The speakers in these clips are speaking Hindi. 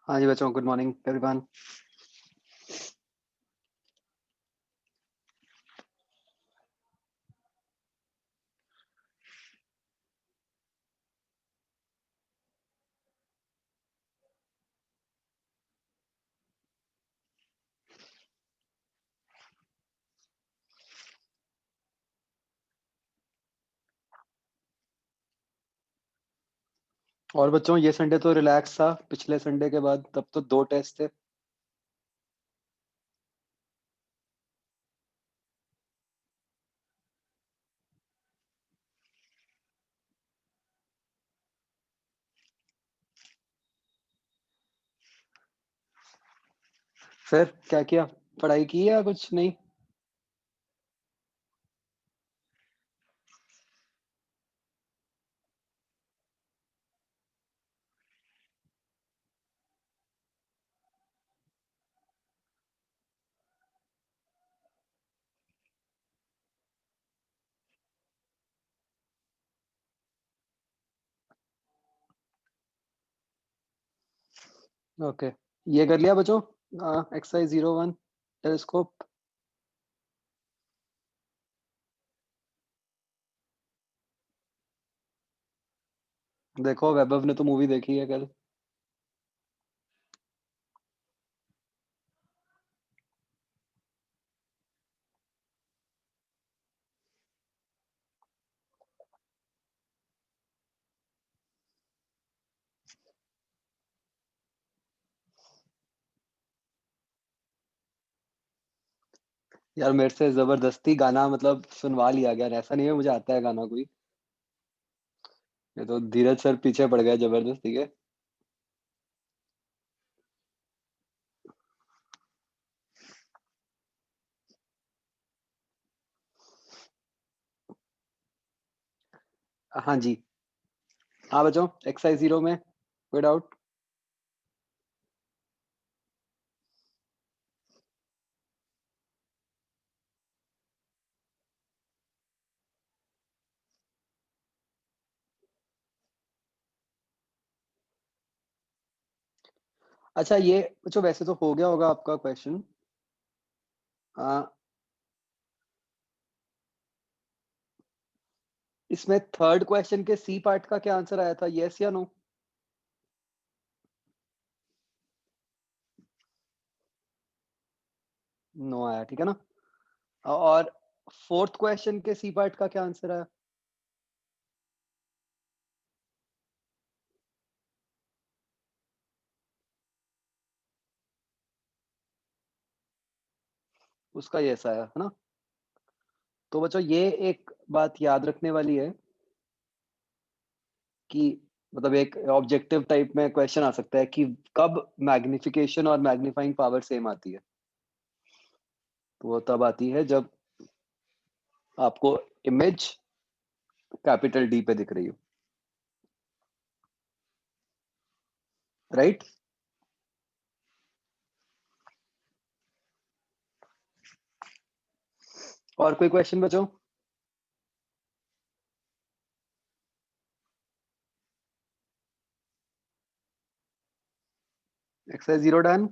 हाँ जी बच्चों, गुड मॉर्निंग एवरीवन। और बच्चों, ये संडे तो रिलैक्स था पिछले संडे के बाद। तब तो 2 टेस्ट थे। फिर क्या किया? पढ़ाई की या कुछ नहीं? ओके, ये कर लिया बच्चों। Exercise 01 telescope. देखो, वैभव ने तो मूवी देखी है कल। यार, मेरे से जबरदस्ती गाना मतलब सुनवा लिया गया। ऐसा नहीं है मुझे आता है गाना कोई। ये तो धीरज सर पीछे पड़ गए जबरदस्ती के। हाँ जी। हाँ बच्चों, एक्सरसाइज 0 में कोई डाउट? अच्छा, ये बच्चों वैसे तो हो गया होगा आपका क्वेश्चन। इसमें थर्ड क्वेश्चन के सी पार्ट का क्या आंसर आया था, यस या नो? नो आया, ठीक है ना। और फोर्थ क्वेश्चन के सी पार्ट का क्या आंसर आया? उसका यस आया, है ना। तो बच्चों, ये एक बात याद रखने वाली है कि मतलब एक ऑब्जेक्टिव टाइप में क्वेश्चन आ सकता है कि कब मैग्निफिकेशन और मैग्नीफाइंग पावर सेम आती है। तो वो तब आती है जब आपको इमेज कैपिटल डी पे दिख रही हो। राइट। और कोई क्वेश्चन बच्चों? Exercise 0 done.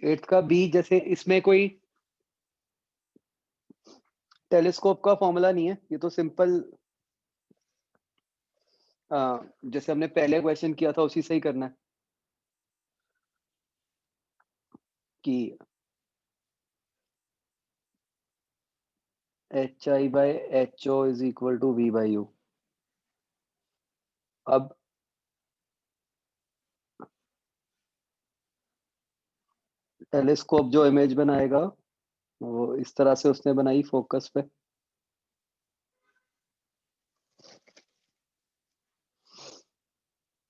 8th का बी, जैसे इसमें कोई टेलीस्कोप का फॉर्मूला नहीं है, ये तो सिंपल जैसे हमने पहले क्वेश्चन किया था उसी से ही करना है कि H I by H O is equal to V by U. अब टेलीस्कोप जो इमेज बनाएगा वो इस तरह से उसने बनाई फोकस पे।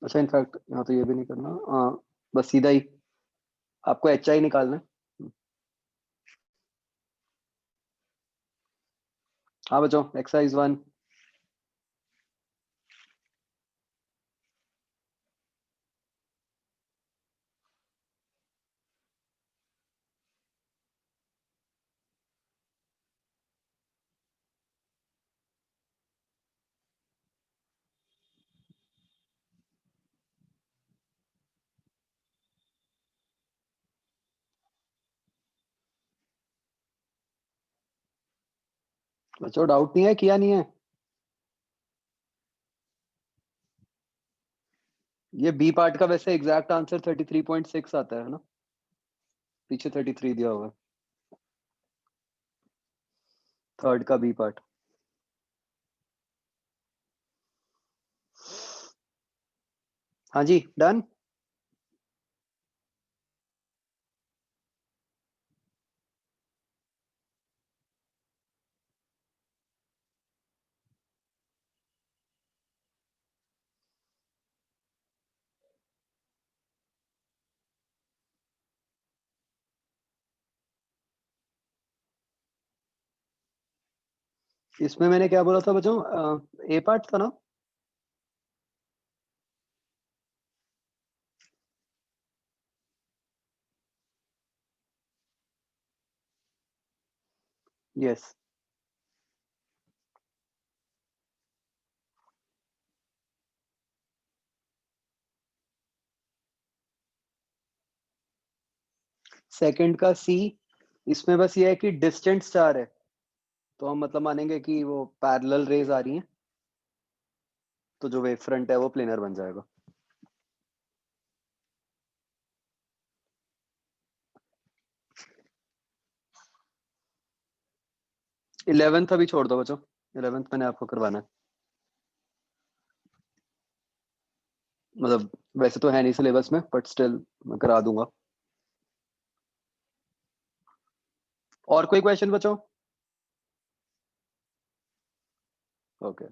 अच्छा, इनफैक्ट यहाँ तो ये भी नहीं करना। बस सीधा ही आपको एच आई निकालना है। हाँ बच्चों, एक्सरसाइज 1। बच्चों डाउट नहीं है, किया नहीं है? ये बी पार्ट का वैसे एग्जैक्ट आंसर 33.6 आता है ना, पीछे 33 दिया हुआ है, थर्ड का बी पार्ट। हाँ जी, डन। इसमें मैंने क्या बोला था बच्चों, ए पार्ट था ना? यस। सेकंड का सी, इसमें बस ये है कि डिस्टेंट स्टार है, तो हम मतलब मानेंगे कि वो पैरेलल रेज आ रही हैं, तो जो वेव फ्रंट है वो प्लेनर बन जाएगा। 11th अभी छोड़ दो बच्चों, 11th मैंने आपको करवाना है, मतलब वैसे तो है नहीं सिलेबस में, बट स्टिल मैं करा दूंगा। और कोई क्वेश्चन बच्चों? ओके।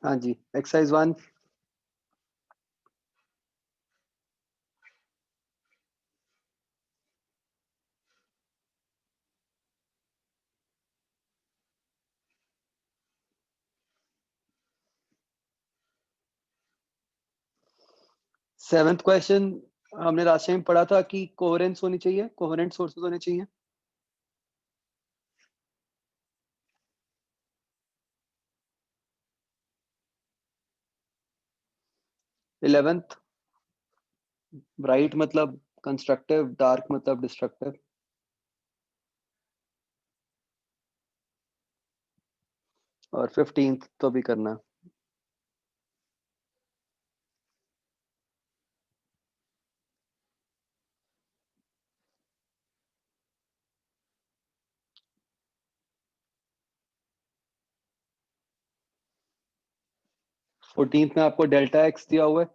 हाँ जी, एक्सरसाइज 1। 7th क्वेश्चन हमने लास्ट टाइम पढ़ा था कि कोहेरेंस होनी चाहिए, कोहेरेंट सोर्सेज होने चाहिए। 11th ब्राइट मतलब कंस्ट्रक्टिव, डार्क मतलब डिस्ट्रक्टिव। और 15th तो भी करना है। 14th में आपको डेल्टा एक्स दिया हुआ है,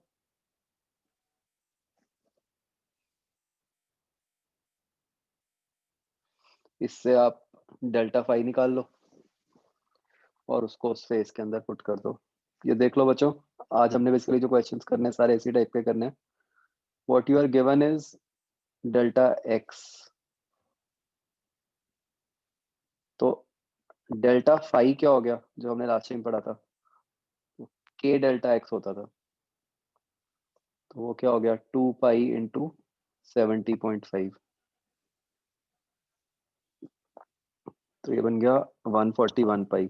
इससे आप डेल्टा फाई निकाल लो और उसको उससे इसके अंदर पुट कर दो। ये देख लो बच्चों, आज हमने बेसिकली जो क्वेश्चंस करने हैं सारे इसी टाइप के करने हैं। What you are given is delta X, तो डेल्टा फाई क्या हो गया जो हमने लास्ट टाइम पढ़ा था, के डेल्टा एक्स होता था, तो वो क्या हो गया 2 पाई इंटू 70.5, तो ये बन गया 141 पाई।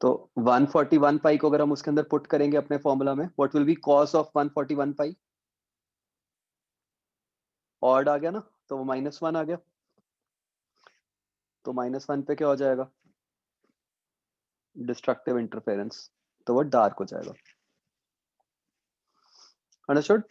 तो 141 पाई को अगर हम उसके अंदर पुट करेंगे अपने फॉर्मूला में, what will be cos of 141 pi? Odd आ गया ना, तो वो -1 आ गया, तो -1 पे क्या हो जाएगा, डिस्ट्रक्टिव इंटरफेरेंस, तो वो डार्क हो जाएगा। अंडरस्टूड?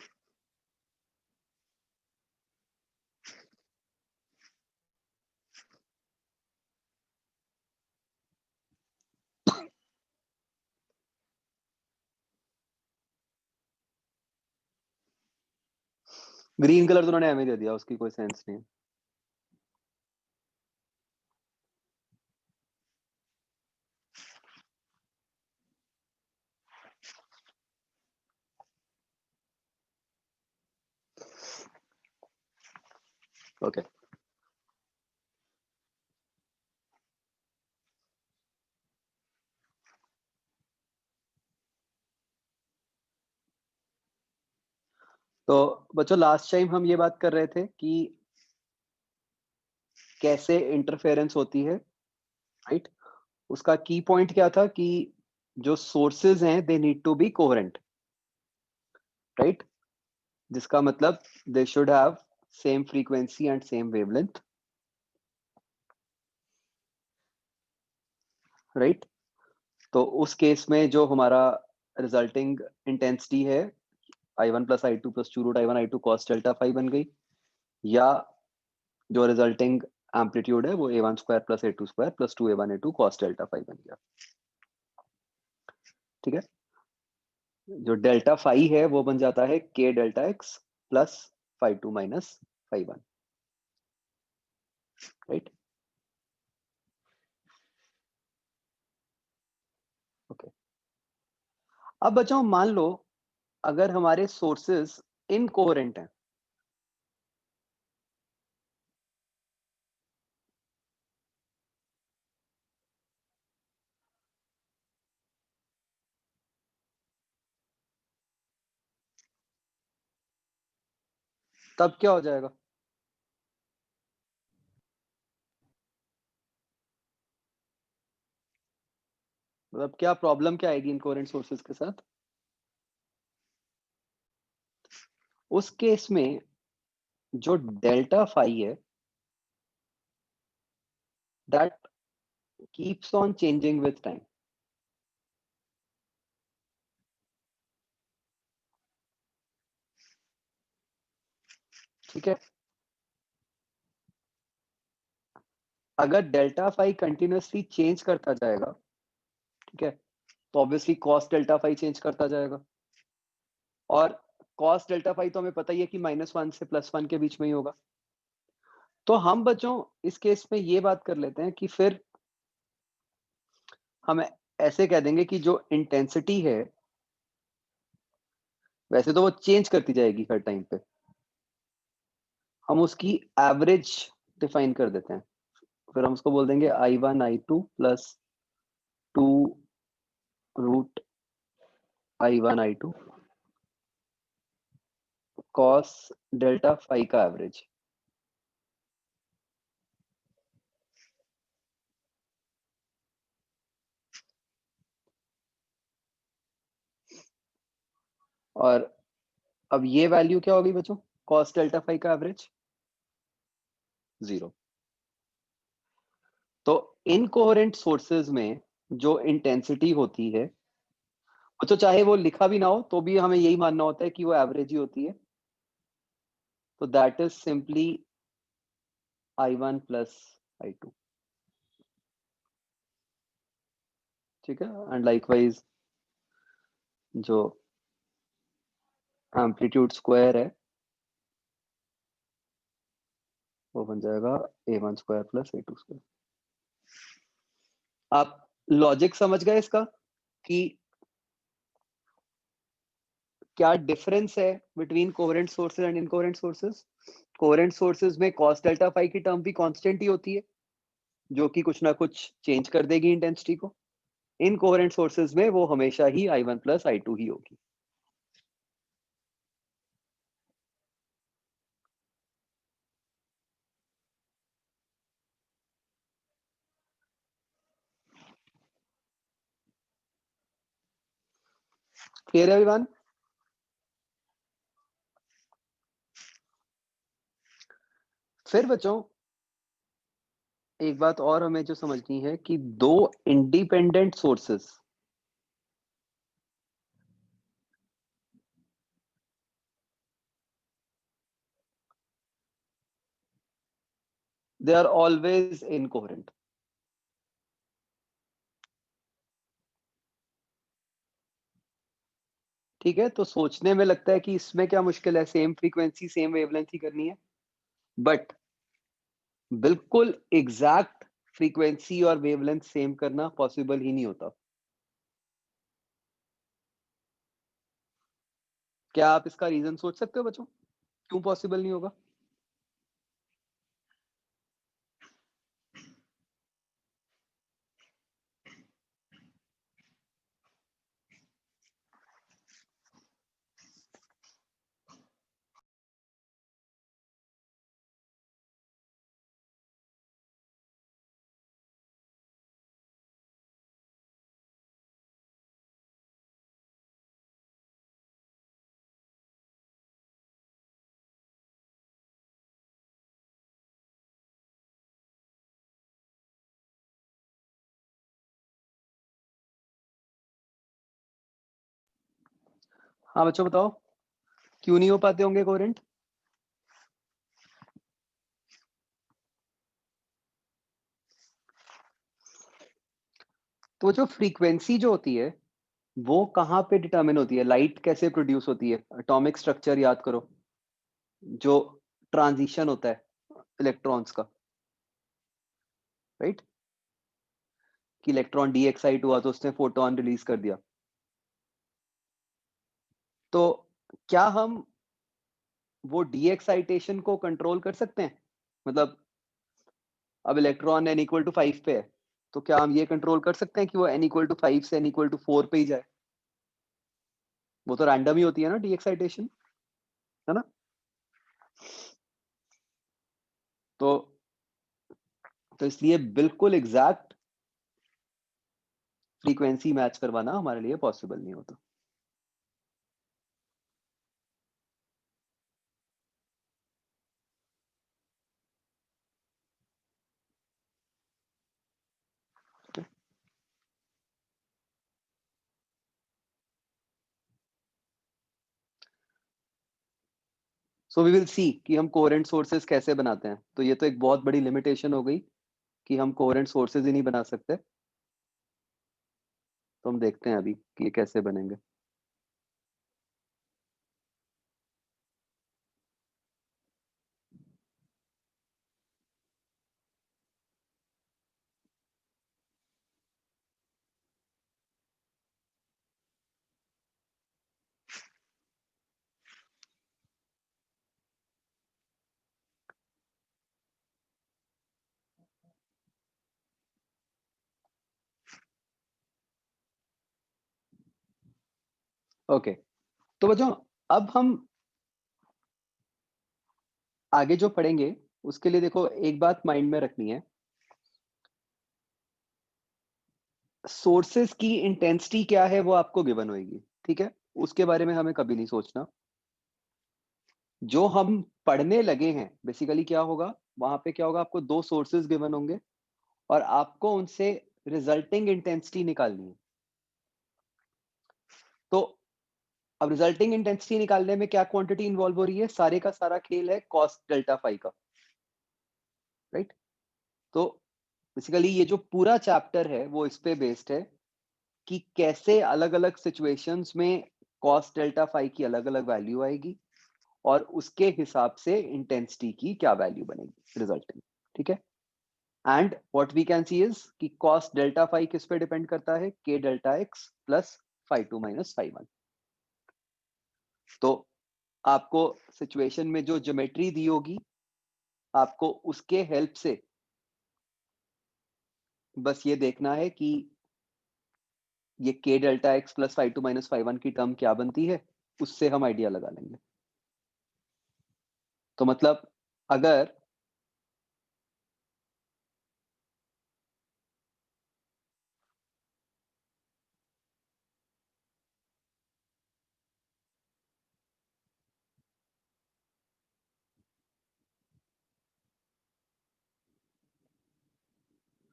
ग्रीन कलर तो उन्होंने हमें दे दिया, उसकी कोई सेंस नहीं है। ओके। तो बच्चों लास्ट टाइम हम ये बात कर रहे थे कि कैसे इंटरफेरेंस होती है, राइट? उसका की पॉइंट क्या था कि जो सोर्सेज हैं they need to be coherent, right? जिसका मतलब they should have same frequency and same wavelength, right? तो उस केस में जो हमारा रिजल्टिंग इंटेंसिटी है I1 plus I two plus two root I1 I2 cos delta phi बन गई, या जो रिजल्टिंग एम्पलीट्यूड है वो A1 square plus A2 square plus 2A1 A2 cos delta phi बन गया। ठीक है, जो डेल्टा फाई है वो बन जाता है K delta X plus phi two minus phi one, right? Okay, अब बच्चों मान लो अगर हमारे सोर्सेस इनकोहेरेंट हैं, तब क्या हो जाएगा? मतलब क्या प्रॉब्लम क्या आएगी इनकोहेरेंट सोर्सेस के साथ? उस केस में जो डेल्टा फाई है that keeps on changing with time. ठीक है, अगर डेल्टा फाई कंटिन्यूअसली चेंज करता जाएगा, ठीक है, तो obviously cos delta phi change करता जाएगा, और कॉस डेल्टा फाई तो हमें पता ही है कि -1 से +1 के बीच में ही होगा। तो हम बच्चों इस केस में ये बात कर लेते हैं कि फिर हम ऐसे कह देंगे कि जो इंटेंसिटी है वैसे तो वो चेंज करती जाएगी हर टाइम पे, हम उसकी एवरेज डिफाइन कर देते हैं। फिर हम उसको बोल देंगे I1 I2 plus 2 root I1 I2 cos delta phi का एवरेज। और अब ये वैल्यू क्या होगी बच्चों, कॉस डेल्टा फाई का एवरेज 0। तो इनकोहेरेंट सोर्सेज में जो इंटेंसिटी होती है, तो चाहे वो लिखा भी ना हो तो भी हमें यही मानना होता है कि वो एवरेज ही होती है। तो that is simply I1 plus I2। ठीक है, एंड लाइकवाइज जो एम्पलीट्यूड स्क्वायर है वो बन जाएगा A1 square plus A2 square. आप लॉजिक समझ गए इसका कि क्या डिफरेंस है between coherent sources and incoherent sources? Coherent sources में cos डेल्टा फाई की टर्म भी कांस्टेंट ही होती है, जो कि कुछ ना कुछ चेंज कर देगी इंटेंसिटी को। इनकोहेरेंट सोर्सेज में वो हमेशा ही I1 प्लस I2 ही होगी। क्लियर है एवरीवन? फिर बच्चों एक बात और हमें जो समझनी है कि दो independent sources they are always incoherent. ठीक है, तो सोचने में लगता है कि इसमें क्या मुश्किल है, सेम फ्रीक्वेंसी सेम वेवलेंथ ही करनी है, बट बिल्कुल एग्जैक्ट फ्रीक्वेंसी और वेवलेंथ सेम करना पॉसिबल ही नहीं होता। क्या आप इसका रीजन सोच सकते हो बच्चों, क्यों पॉसिबल नहीं होगा? हाँ बच्चों बताओ, क्यों नहीं हो पाते होंगे कोहेरेंट? तो जो फ्रीक्वेंसी जो होती है वो कहाँ पे डिटरमिन होती है? लाइट कैसे प्रोड्यूस होती है? एटॉमिक स्ट्रक्चर याद करो, जो ट्रांजिशन होता है इलेक्ट्रॉन्स का, राइट? कि इलेक्ट्रॉन डी एक्साइट हुआ तो उसने फोटोन रिलीज कर दिया। तो क्या हम वो डी एक्साइटेशन को कंट्रोल कर सकते हैं? मतलब अब इलेक्ट्रॉन n इक्वल टू 5 पे है, तो क्या हम ये कंट्रोल कर सकते हैं कि वो n इक्वल टू 5 से n इक्वल टू 4 पे ही जाए? वो तो रैंडम ही होती है ना डी एक्साइटेशन, है ना? तो इसलिए बिल्कुल एग्जैक्ट फ्रीक्वेंसी मैच करवाना हमारे लिए पॉसिबल नहीं होता। सो वी विल सी कि हम कोहेरेंट सोर्सेज कैसे बनाते हैं। तो ये तो एक बहुत बड़ी लिमिटेशन हो गई कि हम कोहेरेंट सोर्सेज ही नहीं बना सकते। तो हम देखते हैं अभी कि ये कैसे बनेंगे। ओके, तो बच्चों अब हम आगे जो पढ़ेंगे उसके लिए देखो एक बात माइंड में रखनी है, सोर्सेस की इंटेंसिटी क्या है वो आपको गिवन होगी, ठीक है? उसके बारे में हमें कभी नहीं सोचना। जो हम पढ़ने लगे हैं बेसिकली क्या होगा, वहां पे क्या होगा, आपको दो सोर्सेज गिवन होंगे और आपको उनसे रिजल्टिंग इंटेंसिटी निकालनी है। तो अब रिजल्टिंग इंटेंसिटी निकालने में क्या क्वांटिटी इन्वॉल्व हो रही है? सारे का सारा खेल है कॉस डेल्टा फाई का, राइट? तो बेसिकली ये जो पूरा चैप्टर है वो इस पे बेस्ड है कि कैसे अलग अलग सिचुएशंस में कॉस डेल्टा फाई की अलग अलग वैल्यू आएगी और उसके हिसाब से इंटेंसिटी की क्या वैल्यू बनेगी रिजल्टिंग, ठीक है? And what we can see is कि कॉस डेल्टा फाई किस पे डिपेंड करता है? K delta X plus phi two minus phi one. तो आपको सिचुएशन में जो ज्योमेट्री दी होगी आपको उसके हेल्प से बस ये देखना है कि ये K delta X plus phi two minus phi one की टर्म क्या बनती है, उससे हम आइडिया लगा लेंगे। तो मतलब अगर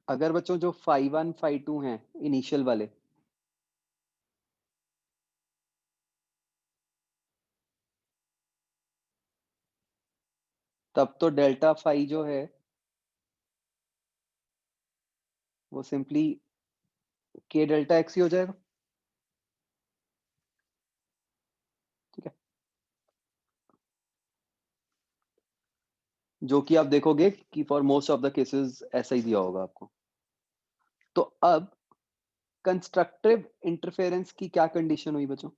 अगर बच्चों जो फाई वन फाई टू हैं इनिशियल वाले, तब तो डेल्टा फाई जो है वो सिंपली के डेल्टा एक्स ही हो जाएगा, ठीक है? जो कि आप देखोगे कि for most of the cases ऐसा ही दिया होगा आपको। तो अब कंस्ट्रक्टिव इंटरफेरेंस की क्या कंडीशन हुई बच्चों?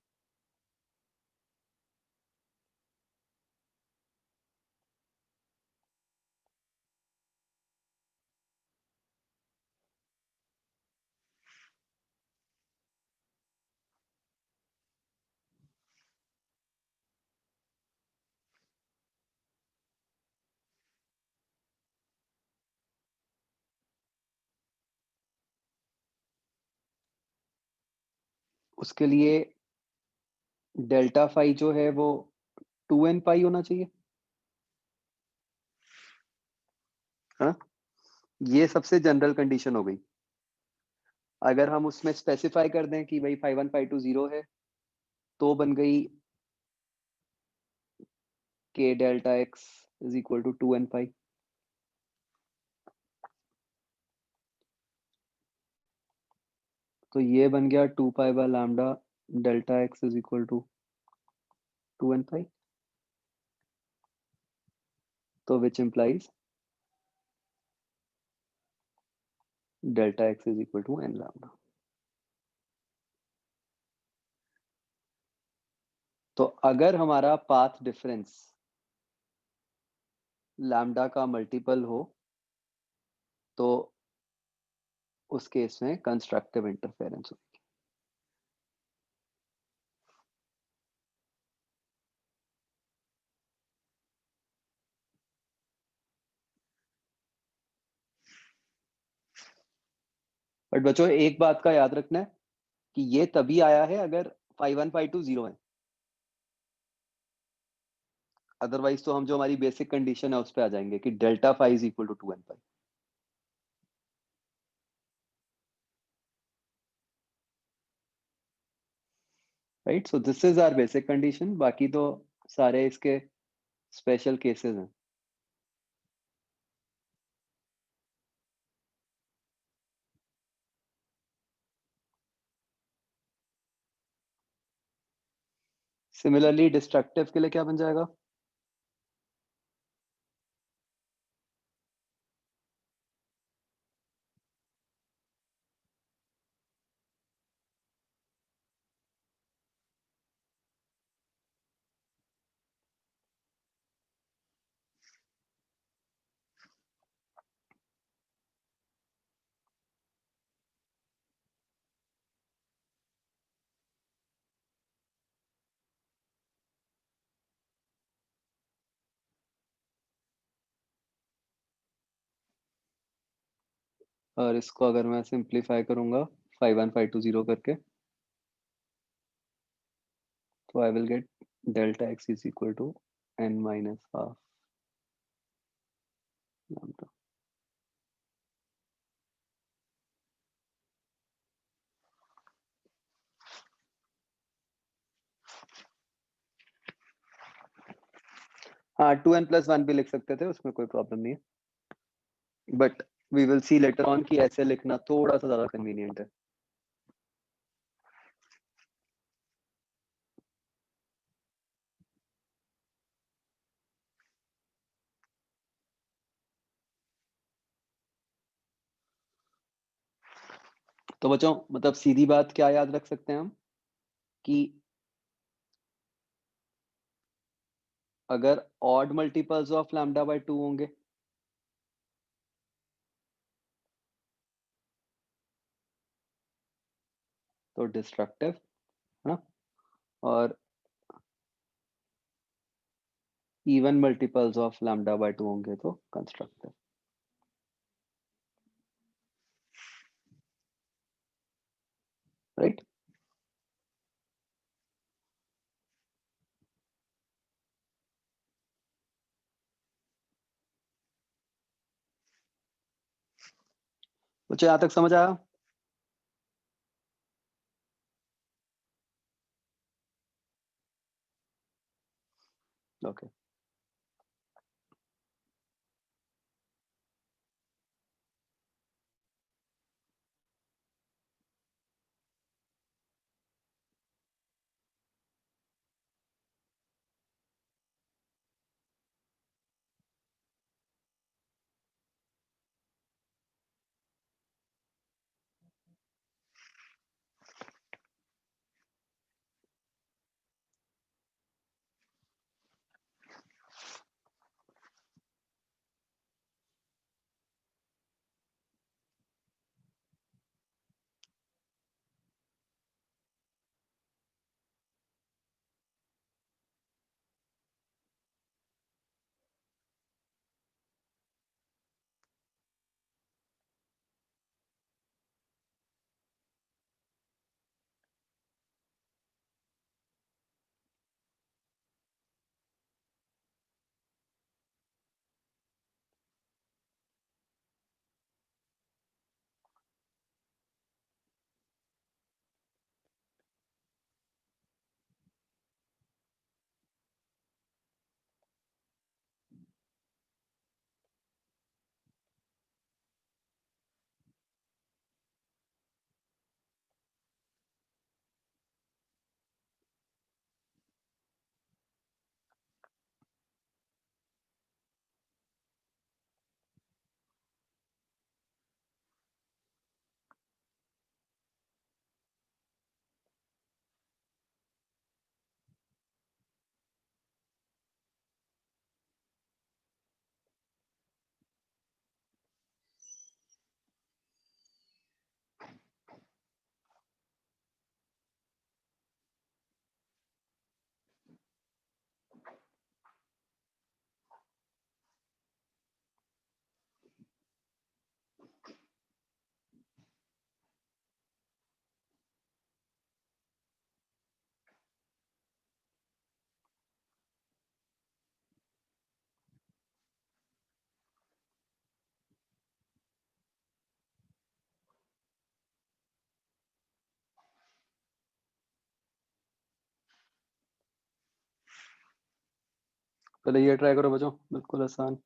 उसके लिए डेल्टा फाई जो है वो 2n पाई होना चाहिए, हाँ? ये सबसे जनरल कंडीशन हो गई। अगर हम उसमें स्पेसिफाई कर दें कि भाई phi one phi two zero है तो बन गई k delta x is equal to 2n pi. तो ये बन गया 2 pi by lambda delta x is equal to 2n pi. तो which implies delta x is equal to n lambda. तो अगर हमारा पाथ डिफरेंस लैम्डा का मल्टीपल हो तो उस केस में कंस्ट्रक्टिव इंटरफेरेंस होगी. बट बच्चों एक बात का याद रखना है कि ये तभी आया है अगर phi 1 phi 2 0 है. अदरवाइज तो हम जो हमारी बेसिक कंडीशन है उस पे आ जाएंगे कि delta phi is equal to 2n pi. Right. So this is our basic condition. बाकी तो सारे इसके स्पेशल केसेस हैं. सिमिलरली डिस्ट्रक्टिव के लिए क्या बन जाएगा? और इसको अगर मैं सिंप्लीफाई करूंगा phi 1 phi 2 0 करके तो I will get delta x is equal to n minus half lambda. हाँ 2n plus 1 भी लिख सकते थे, उसमें कोई प्रॉब्लम नहीं है. But we will see later on कि ऐसे लिखना थोड़ा सा ज्यादा कन्वीनियंट है. तो बच्चों मतलब सीधी बात क्या याद रख सकते हैं हम कि अगर odd multiples of lambda by 2 होंगे तो डिस्ट्रक्टिव है ना, और even multiples of lambda by 2 होंगे तो कंस्ट्रक्टिव. राइट. बच्चों यहाँ तक समझ आया? ओके. पहले ये ट्राई करो बच्चों, बिल्कुल आसान।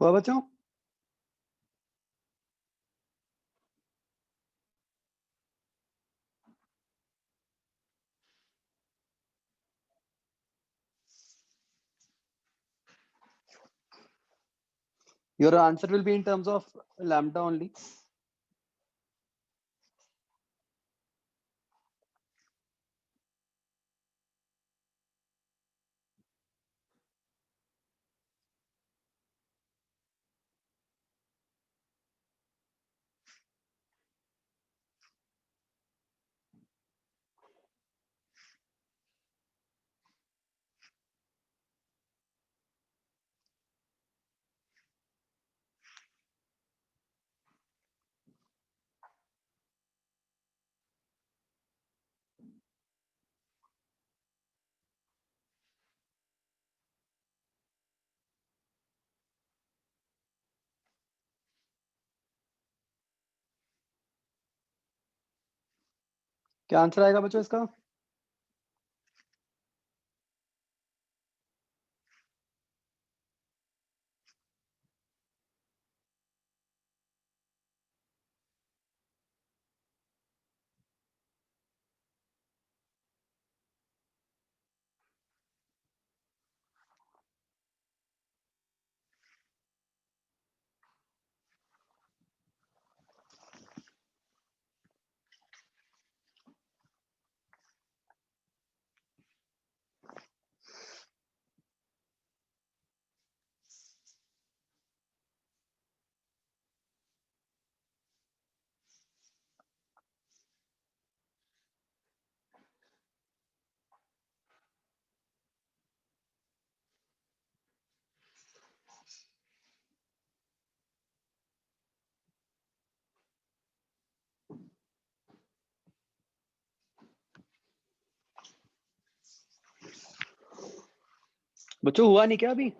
हुआ बच्चों? Your answer will be in terms of lambda only. क्या आंसर आएगा बच्चों इसका? बच्चों हुआ नहीं क्या अभी?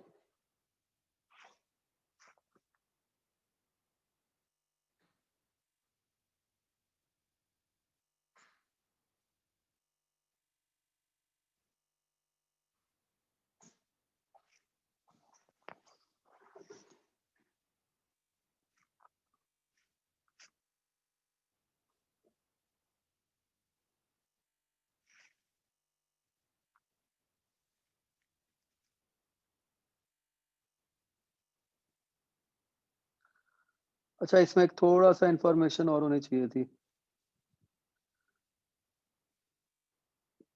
अच्छा, इसमें एक थोड़ा-सा इन्फॉर्मेशन और होनी चाहिए थी।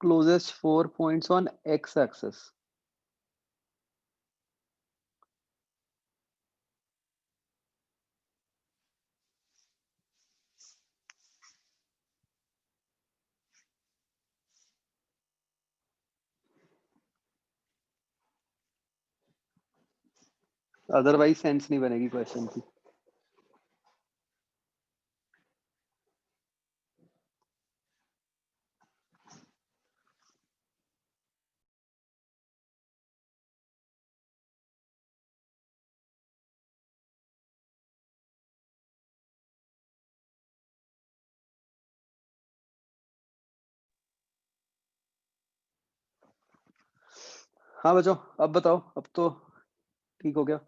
Closest 4 points on x axis. Otherwise sense नहीं बनेगी क्वेश्चन की। हाँ, बच्चों, अब बताओ, अब तो ठीक हो गया?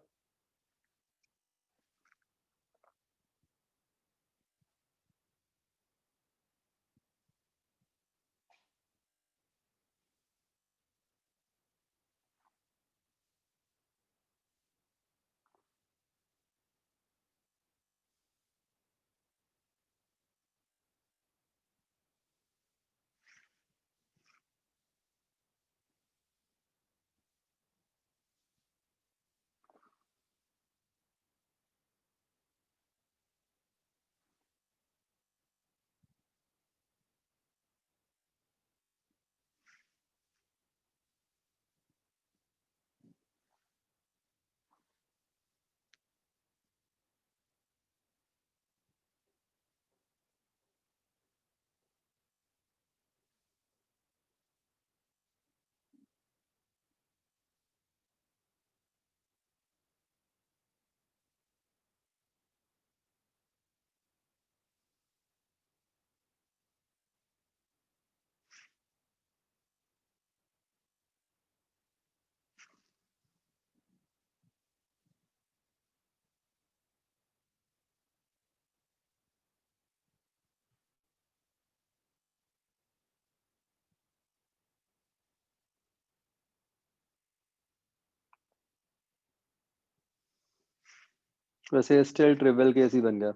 वैसे स्टिल ट्रिवियल केस ही बन गया।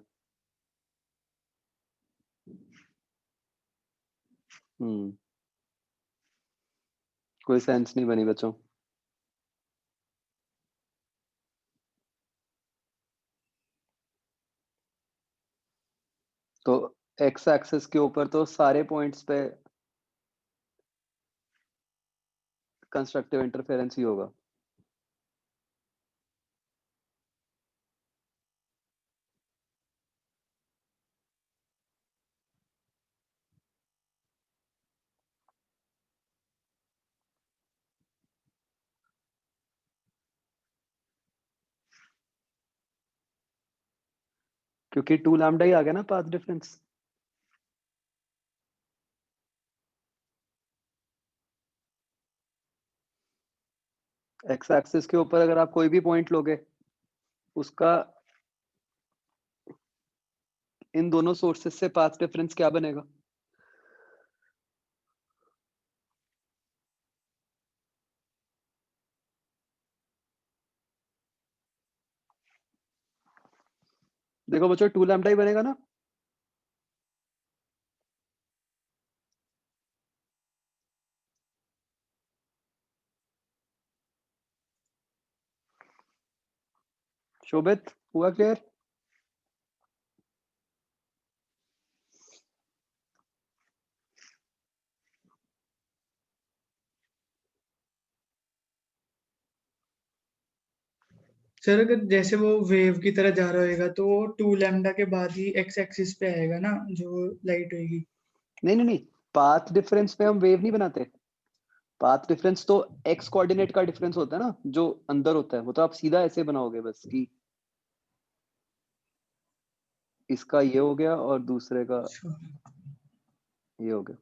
हुँ, कोई सेंस नहीं बनी बच्चों। तो एक्स एक्सिस के ऊपर तो सारे पॉइंट्स पे कंस्ट्रक्टिव इंटरफेरेंस ही होगा। क्योंकि 2 लैम्ब्डा ही आ गया ना पाथ डिफरेंस। एक्स एक्सिस के ऊपर अगर आप कोई भी पॉइंट लोगे, उसका इन दोनों सोर्सेस से पाथ डिफरेंस क्या बनेगा? देखो बच्चों, 2 लैम्ब्डा ही बनेगा ना? शोभित, हुआ क्लियर? सर अगर जैसे वो वेव की तरह जा रहा होगा तो वो 2 लैम्डा के बाद ही एक्स एक्सिस पे आएगा ना जो लाइट होगी। नहीं, नहीं, नहीं, पाथ डिफरेंस पे हम वेव नहीं बनाते। पाथ डिफरेंस तो एक्स कोऑर्डिनेट का डिफरेंस होता है ना, जो अंदर होता है। वो तो आप सीधा ऐसे बनाओगे बस कि इसका ये हो गया और दूसरे का अच्छा। ये हो गया।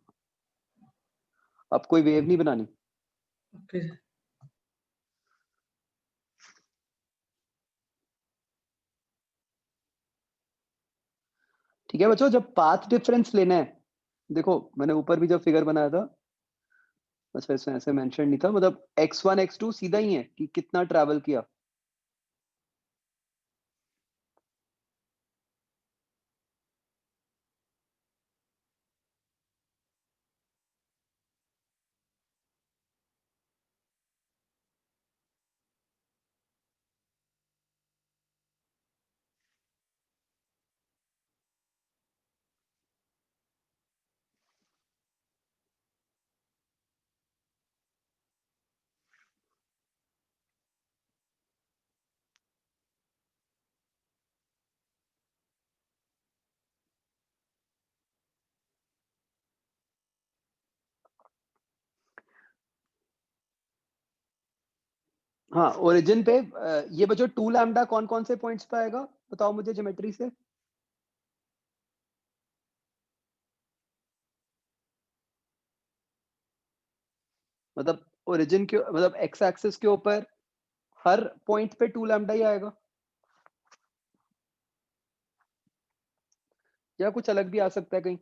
अब कोई वेव नहीं बनानी। ओके। ठीक है बच्चों, जब पाथ डिफरेंस लेना है, देखो मैंने ऊपर भी जब फिगर बनाया था, अच्छा इसमें ऐसे मेंशन नहीं था, मतलब x1 x2 सीधा ही है कि कितना ट्रैवल किया। हाँ, ओरिजिन पे ये बच्चों 2 लैम्डा कौन-कौन से पॉइंट्स पे आएगा? बताओ मुझे ज्योमेट्री से। मतलब ओरिजिन के मतलब एक्स एक्सिस के ऊपर हर पॉइंट पे 2 लैम्डा ही आएगा? या कुछ अलग भी आ सकता है कहीं?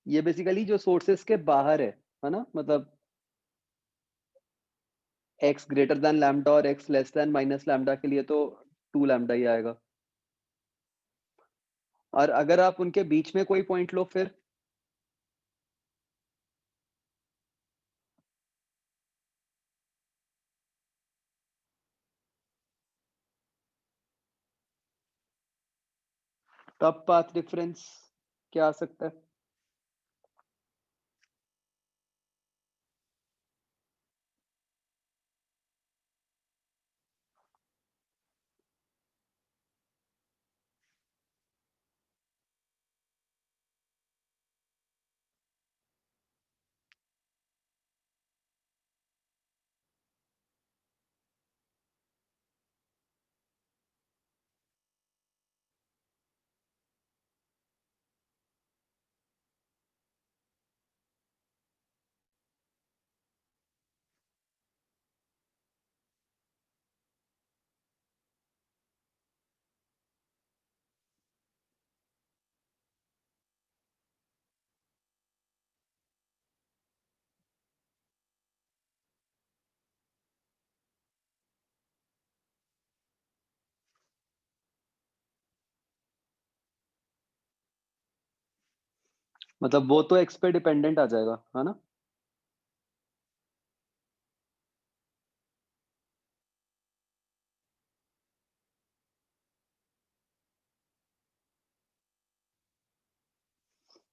ये बेसिकली जो सोर्सेस के बाहर है ना? मतलब एक्स ग्रेटर दैन लैम्डा और x less than minus lambda के लिए तो 2 लैम्डा ही आएगा। और अगर आप उनके बीच में कोई पॉइंट लो फिर? तब पाथ डिफरेंस क्या आ सकता है? मतलब वो तो एक्स पे डिपेंडेंट आ जाएगा, है ना?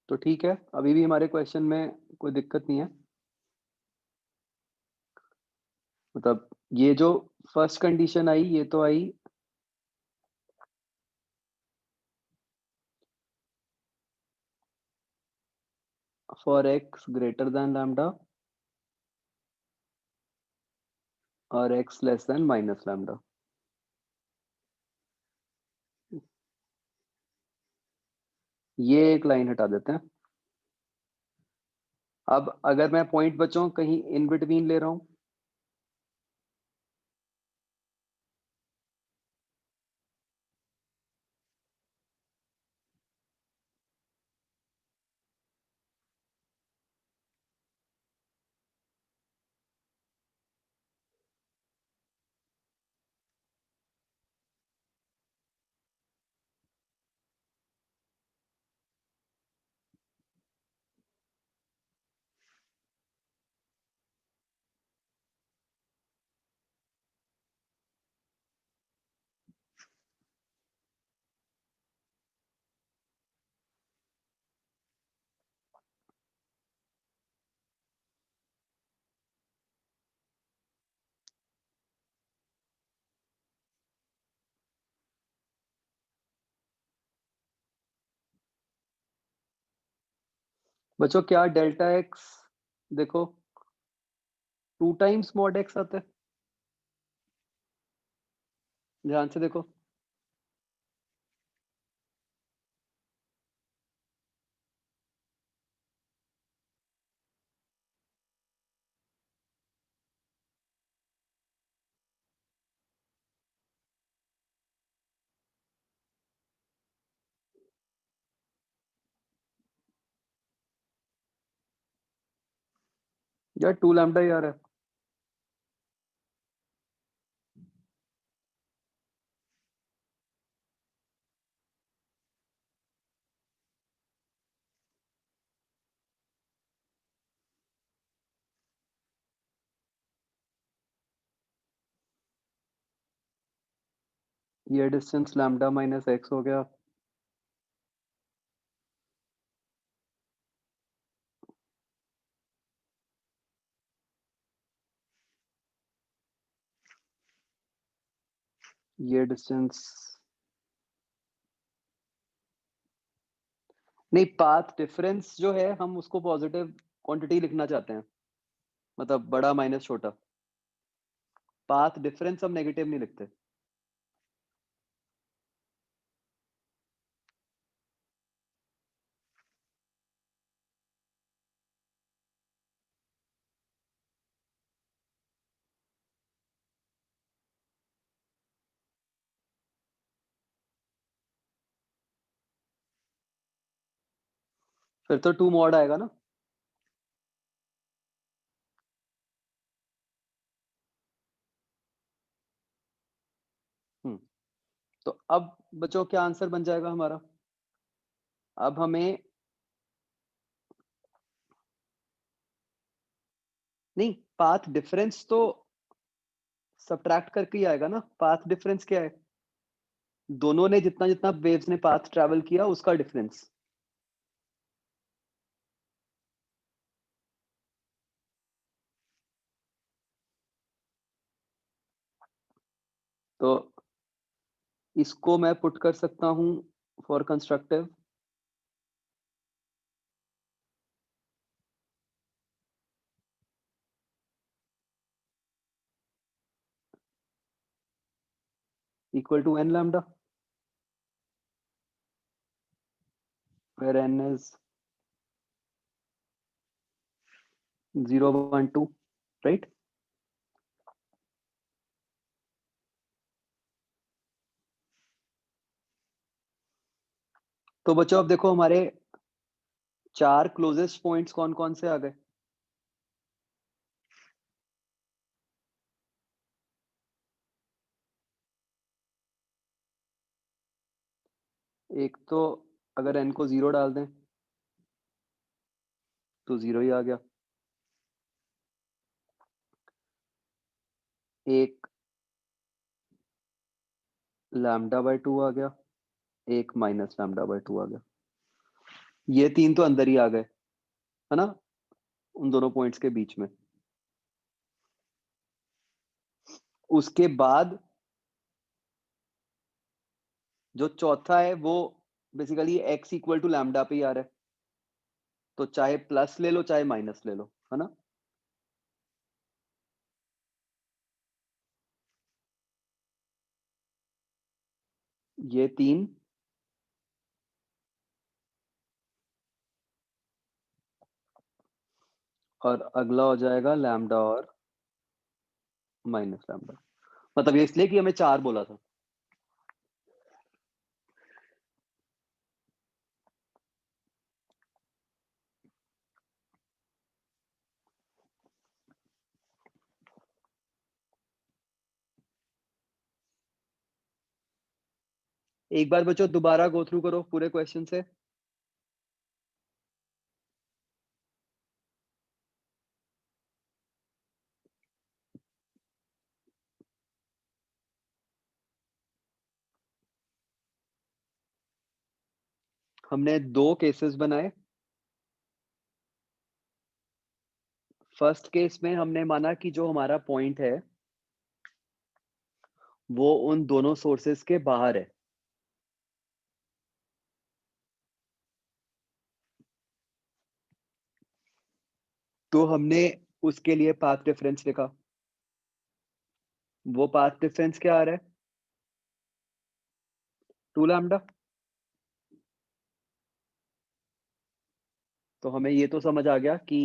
तो ठीक है, अभी भी हमारे क्वेश्चन में कोई दिक्कत नहीं है। मतलब ये जो फर्स्ट कंडीशन आई, ये तो आई for x greater than lambda और x less than minus lambda. ये एक लाइन हटा देते हैं। अब अगर मैं पॉइंट बच्चों कहीं इन बिटवीन ले रहा हूँ, बच्चों क्या डेल्टा एक्स देखो 2 टाइम्स मॉड एक्स आता है? ध्यान से देखो। यार 2 लैम्डा ही आ रहा है। ये डिस्टेंस लैम्डा माइनस एक्स हो गया। ये डिस्टेंस नहीं, पाथ डिफरेंस जो है हम उसको पॉजिटिव क्वांटिटी लिखना चाहते हैं, मतलब बड़ा माइनस छोटा। पाथ डिफरेंस हम नेगेटिव नहीं लिखते। फिर तो 2 मॉड आएगा ना। तो अब बच्चों क्या आंसर बन जाएगा हमारा? अब हमें नहीं, पाथ डिफरेंस तो सब्ट्रैक्ट करके ही आएगा ना। पाथ डिफरेंस क्या है? दोनों ने जितना जितना वेव्स ने पाथ ट्रैवल किया उसका डिफरेंस। तो इसको मैं पुट कर सकता हूं for constructive. Equal to n lambda, where n is 0 1 2, राइट? तो बच्चों अब देखो हमारे 4 क्लोजेस्ट पॉइंट्स कौन कौन से आ गए? एक तो अगर n को 0 डाल दें तो 0 ही आ गया। एक λ/2 आ गया, एक -λ/2 आ गया। ये 3 तो अंदर ही आ गए, है ना, उन दोनों पॉइंट्स के बीच में। उसके बाद जो चौथा है वो basically x equal to lambda पे ही आ रहा है, तो चाहे प्लस ले लो चाहे माइनस ले लो, है ना। ये 3 और अगला हो जाएगा लैम्डा और माइनस लैम्डा। मतलब ये इसलिए कि हमें 4 बोला था। एक बार बच्चों दोबारा गो थ्रू करो पूरे क्वेश्चन से। हमने 2 केसेस बनाए। फर्स्ट केस में हमने माना कि जो हमारा पॉइंट है वो उन दोनों सोर्सेस के बाहर है। तो हमने उसके लिए पाथ डिफरेंस लिखा। वो पाथ डिफरेंस क्या आ रहा है? 2 लैम्डा। तो हमें ये तो समझ आ गया कि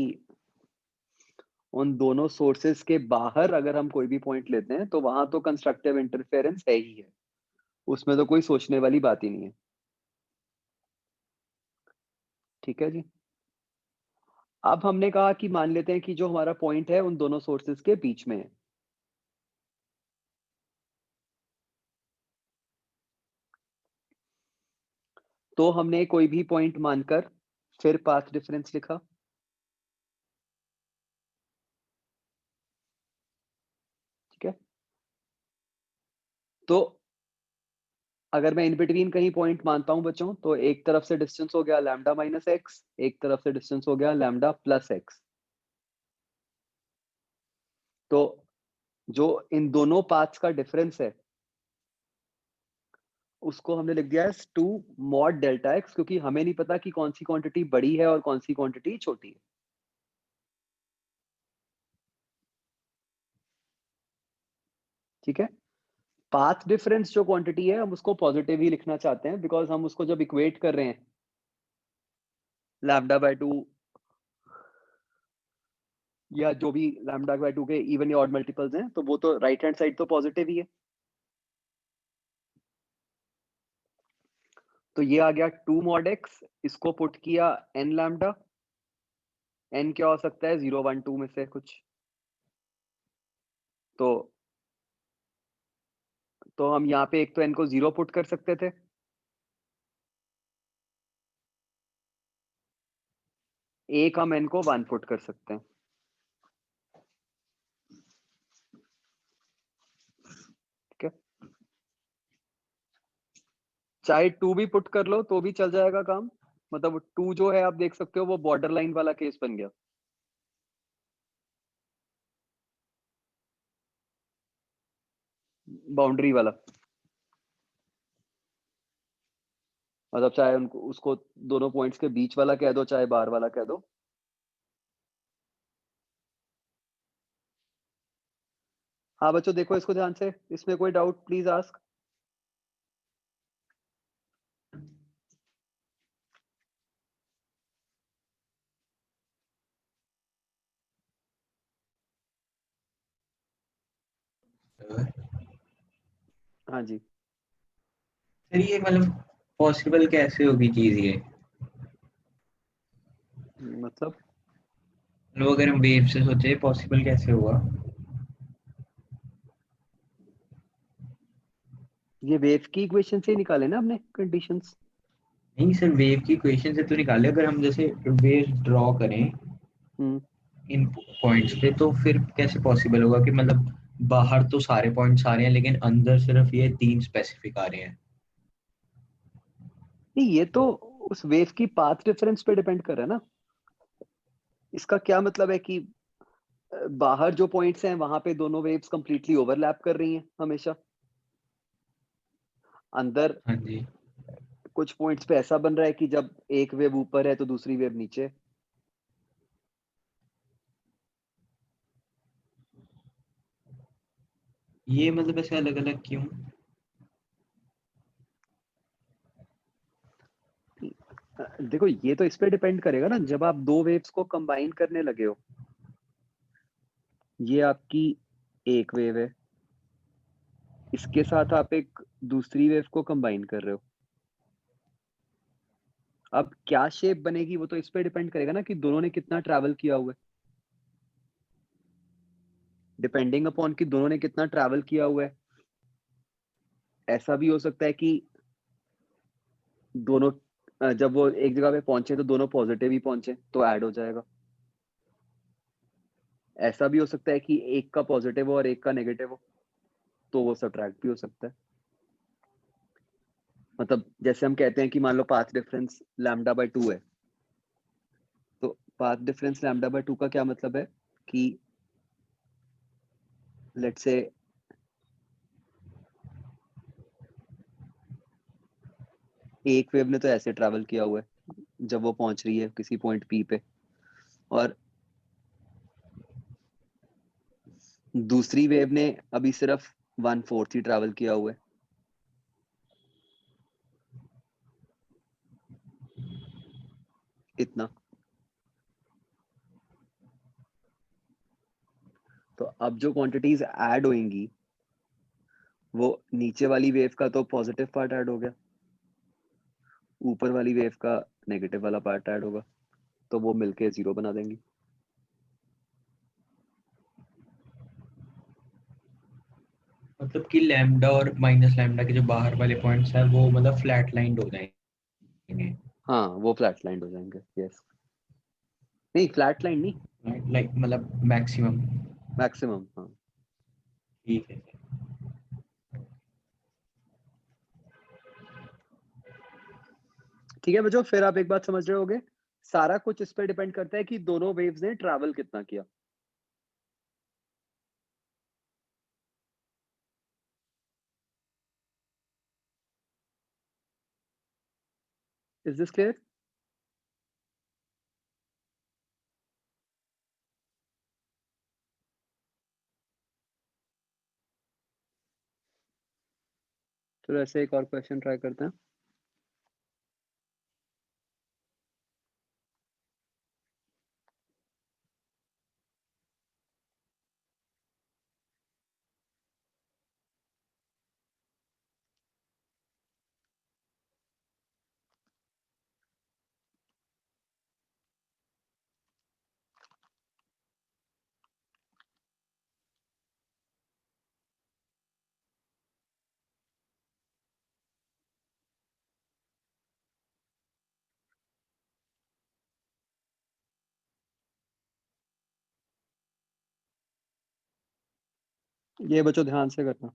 उन दोनों सोर्सेस के बाहर अगर हम कोई भी पॉइंट लेते हैं तो वहां तो कंस्ट्रक्टिव इंटरफेरेंस है ही है, उसमें तो कोई सोचने वाली बात ही नहीं है। ठीक है जी। अब हमने कहा कि मान लेते हैं कि जो हमारा पॉइंट है उन दोनों सोर्सेस के बीच में है। तो हमने कोई भी पॉइंट मानकर फिर पाथ डिफरेंस लिखा। ठीक है। तो अगर मैं इन बिटवीन कहीं पॉइंट मानता हूं बच्चों, तो एक तरफ से डिस्टेंस हो गया लैम्डा माइनस एक्स, एक तरफ से डिस्टेंस हो गया लैम्डा प्लस एक्स। तो जो इन दोनों पाथ्स का डिफरेंस है उसको हमने लिख दिया है 2 mod डेल्टा x, क्योंकि हमें नहीं पता कि कौन सी क्वांटिटी बड़ी है और कौन सी क्वांटिटी छोटी है। ठीक है। पाथ डिफरेंस जो क्वांटिटी है हम उसको पॉजिटिव ही लिखना चाहते हैं, बिकॉज हम उसको जब इक्वेट कर रहे हैं λ/2 या जो भी λ/2 के इवन या ऑड मल्टीपल्स हैं, तो वो तो राइट हैंड साइड तो पॉजिटिव ही है। तो ये आ गया 2 mod x, इसको पुट किया n लैम्डा। n क्या हो सकता है 0 1 2 में से कुछ, तो हम यहाँ पे एक तो n को 0 पुट कर सकते थे, एक हम n को 1 पुट कर सकते हैं। ठीक है, चाहे 2 भी पुट कर लो तो भी चल जाएगा काम। मतलब 2 जो है आप देख सकते हो वो बॉर्डर लाइन वाला केस बन गया। बाउंड्री वाला, मतलब चाहे उनको उसको दोनों पॉइंट्स के बीच वाला कह दो, चाहे बाहर वाला कह दो। हाँ बच्चों देखो इसको ध्यान से, इसमें कोई डाउट प्लीज आस्क। हाँ जी। सर ये मतलब पॉसिबल कैसे होगी चीज ये? मतलब अगर हम वेव से सोचे पॉसिबल कैसे हुआ? ये वेव की इक्वेशन से ही निकाले ना हमने कंडीशंस। नहीं सर, वेव की इक्वेशन से तो निकाले, अगर हम जैसे वेव ड्रॉ करें इन पॉइंट्स पे तो फिर कैसे पॉसिबल होगा कि मतलब बाहर तो सारे पॉइंट्स आ रहे हैं लेकिन अंदर सिर्फ ये 3 स्पेसिफिक आ रहे हैं? नहीं, ये तो उस वेव की पाथ डिफरेंस पे डिपेंड कर रहा है ना। इसका क्या मतलब है कि बाहर जो पॉइंट्स हैं वहां पे दोनों वेव्स कंप्लीटली ओवरलैप कर रही हैं हमेशा। अंदर हाँ जी। कुछ पॉइंट्स पे ऐसा बन रहा है कि जब एक वेव ऊपर है तो दूसरी वेव नीचे। ये मतलब ऐसे अलग अलग क्यों? देखो ये तो इस पे डिपेंड करेगा ना, जब आप दो वेव्स को कंबाइन करने लगे हो, ये आपकी एक वेव है, इसके साथ आप एक दूसरी वेव को कंबाइन कर रहे हो। अब क्या शेप बनेगी वो तो इस पे डिपेंड करेगा ना कि दोनों ने कितना ट्रैवल किया हुआ है। डिपेंडिंग अपॉन कि दोनों ने कितना ट्रैवल किया हुआ है, ऐसा भी हो सकता है कि दोनों जब वो एक जगह पे पहुंचे तो दोनों पॉजिटिव ही पहुंचे तो ऐड हो जाएगा। ऐसा भी हो सकता है कि एक का पॉजिटिव हो और एक का नेगेटिव हो, तो वो सब्ट्रैक्ट भी हो सकता है। मतलब जैसे हम कहते हैं कि मान लो पाथ डिफरेंस λ/2 है, तो पाथ डिफरेंस λ/2 का क्या मतलब है कि लेट्स से एक वेव ने तो ऐसे ट्रैवल किया हुआ है जब वो पहुंच रही है किसी पॉइंट पी पे, और दूसरी वेव ने अभी सिर्फ 1/4 ही ट्रैवल किया हुआ है, इतना। तो अब जो क्वांटिटीज ऐड होंगी वो नीचे वाली वेव का तो पॉजिटिव पार्ट ऐड हो गया, ऊपर वाली वेव का नेगेटिव वाला पार्ट ऐड होगा, तो वो मिलके 0 बना देंगी। मतलब कि लैम्डा और माइनस लैम्डा के जो बाहर वाले पॉइंट्स हैं वो मतलब फ्लैट लाइंड हो जाएंगे? हाँ वो फ्लैट लाइन हो जाएंगे, यस। नहीं फ्लैट लाइन नहीं, लाइक मतलब मैक्सिमम। मैक्सिमम, हाँ। ठीक है। ठीक है बच्चों, फिर आप एक बात समझ रहे होगे, सारा कुछ इस पर डिपेंड करता है कि दोनों वेव्स ने ट्रैवल कितना किया। Is this clear? चलो ऐसे एक और क्वेश्चन ट्राई करते हैं। ये बच्चों ध्यान से करना।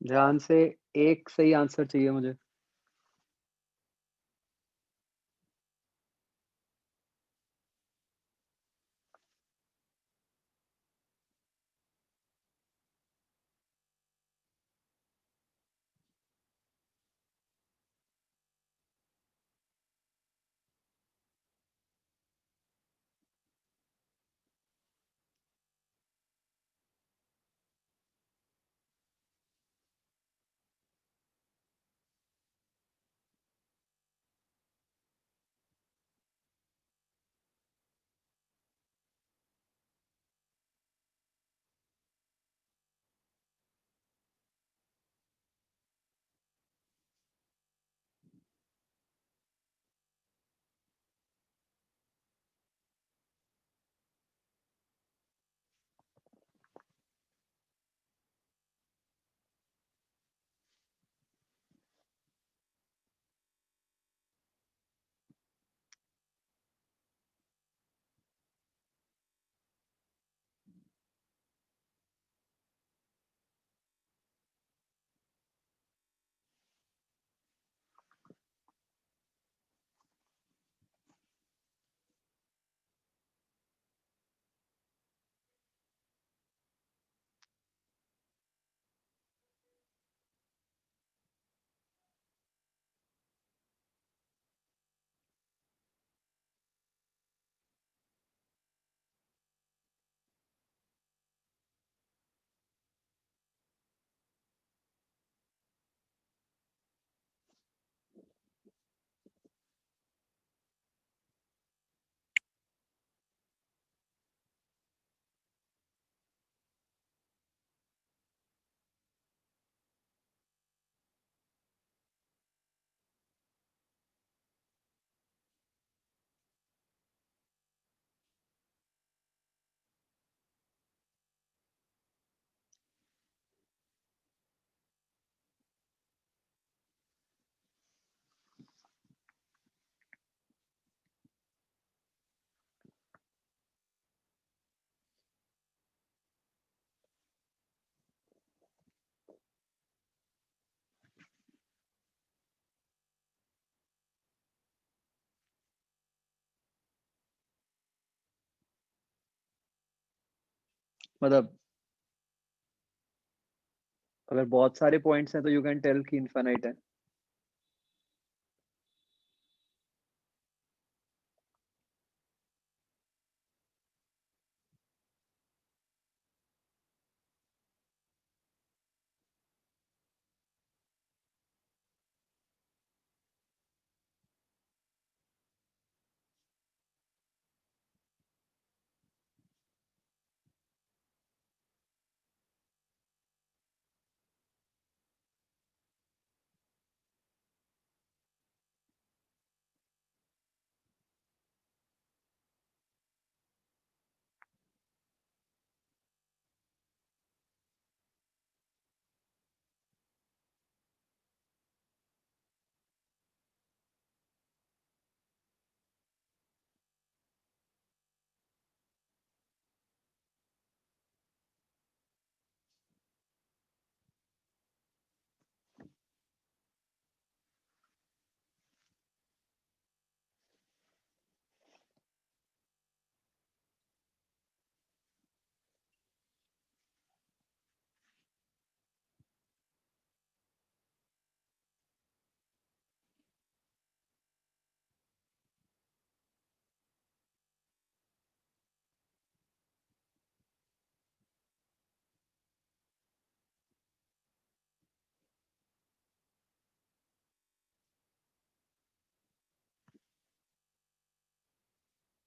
ध्यान से, एक सही आंसर चाहिए मुझे। मतलब अगर बहुत सारे पॉइंट्स हैं तो यू कैन टेल कि इनफाइनाइट है।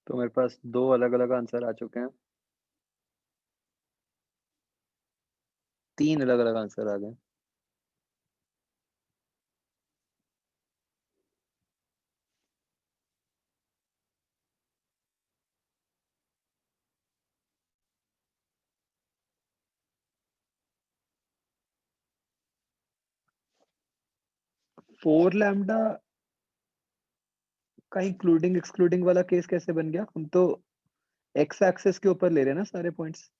तो मेरे पास 2 अलग-अलग आंसर आ चुके हैं। 3 अलग-अलग आंसर आ गए। फोर लैम्डा का इंक्लूडिंग एक्सक्लूडिंग वाला केस कैसे बन गया? हम तो एक्स एक्सिस के ऊपर ले रहे हैं ना सारे पॉइंट्स।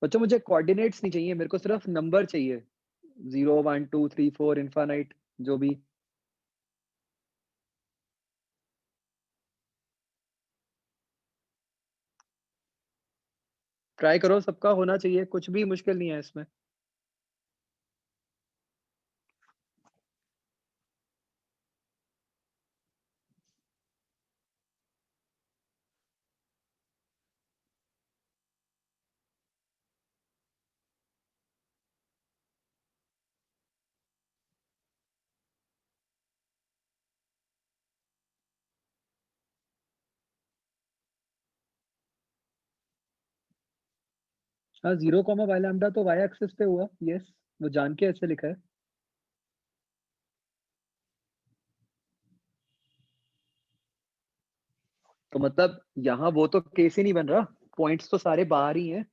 बच्चों मुझे कोऑर्डिनेट्स नहीं चाहिए, मेरे को सिर्फ नंबर चाहिए। 0 1 2 3 4 इनफाइनाइट जो भी। ट्राई करो, सबका होना चाहिए, कुछ भी मुश्किल नहीं है इसमें। हाँ, 0 कॉमा वाई लैम्डा तो वाई एक्सिस पे हुआ। यस, वो जान के ऐसे लिखा है। तो मतलब यहाँ वो तो केस ही नहीं बन रहा, पॉइंट्स तो सारे बाहर ही हैं।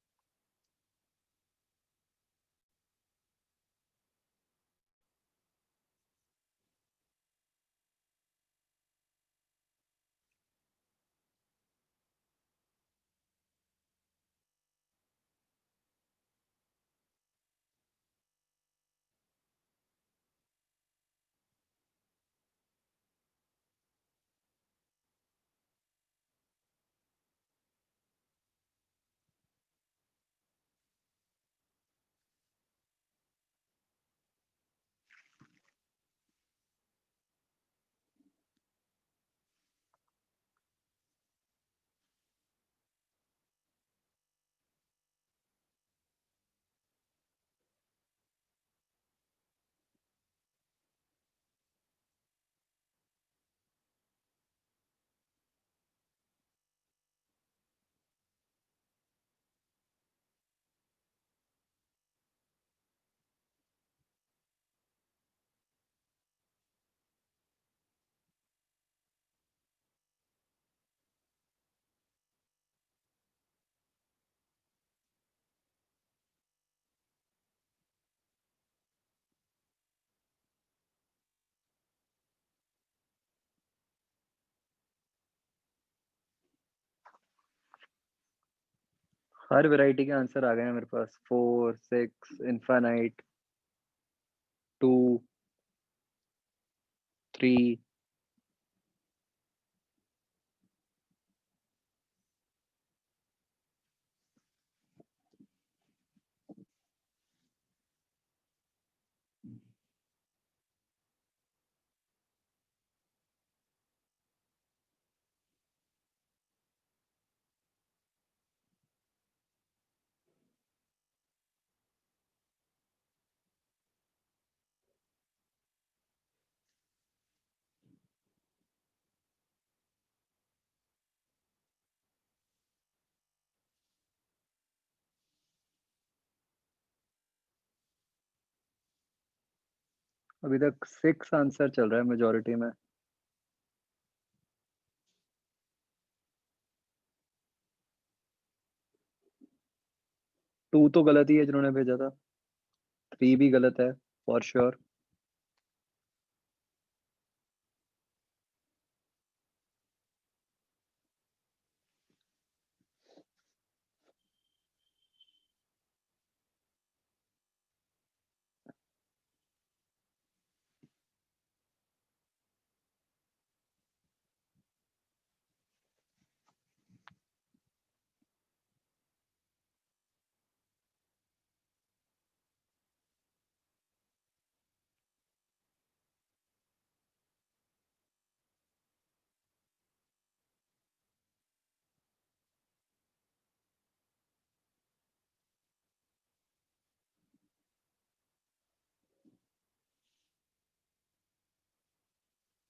हर वैरायटी के आंसर आ गए हैं मेरे पास। 4 6 इनफाइनाइट 2 3। अभी तक 6 आंसर चल रहा है मेजोरिटी में। 2 तो गलत ही है जिन्होंने भेजा था। 3 भी गलत है फॉर श्योर।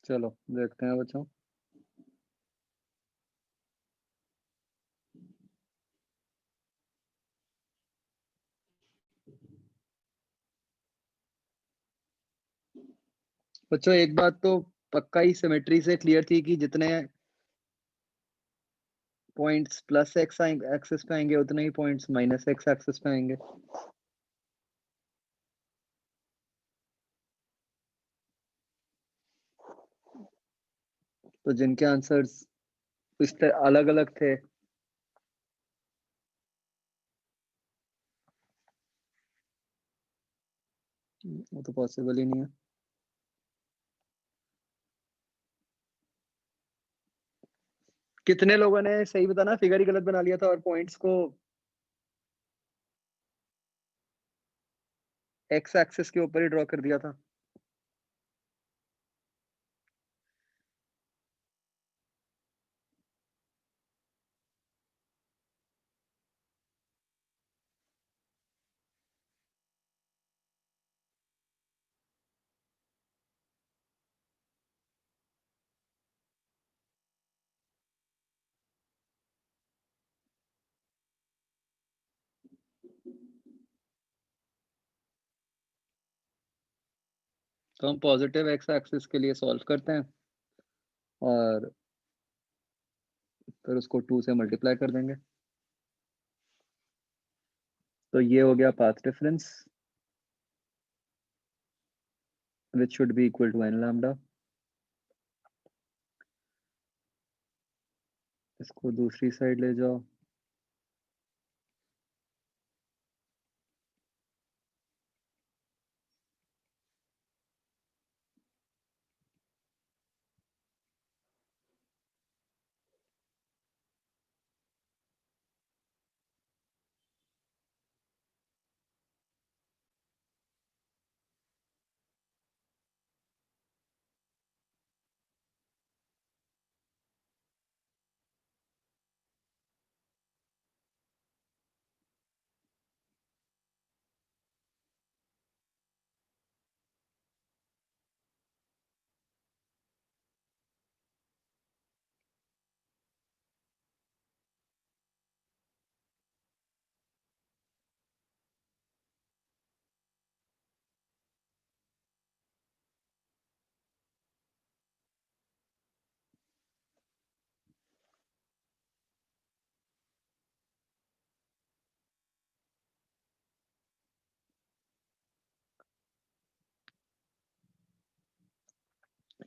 चलो देखते हैं बच्चों। बच्चों एक बात तो पक्का ही सिमेट्री से क्लियर थी कि जितने पॉइंट्स प्लस एक्स एक्सिस पे आएंगे उतने ही पॉइंट्स माइनस एक्स एक्सिस पे आएंगे। तो जिनके आंसर्स इस तरह अलग अलग थे, वो तो पॉसिबल ही नहीं है। कितने लोगों ने सही बताना, फिगर ही गलत बना लिया था और पॉइंट्स को एक्स एक्सिस के ऊपर ही ड्रॉ कर दिया था? तो हम पॉजिटिव एक्स एक्सिस के लिए सॉल्व करते हैं और फिर उसको 2 से मल्टीप्लाई कर देंगे। तो ये हो गया path difference which should be equal to n lambda। इसको दूसरी साइड ले जाओ,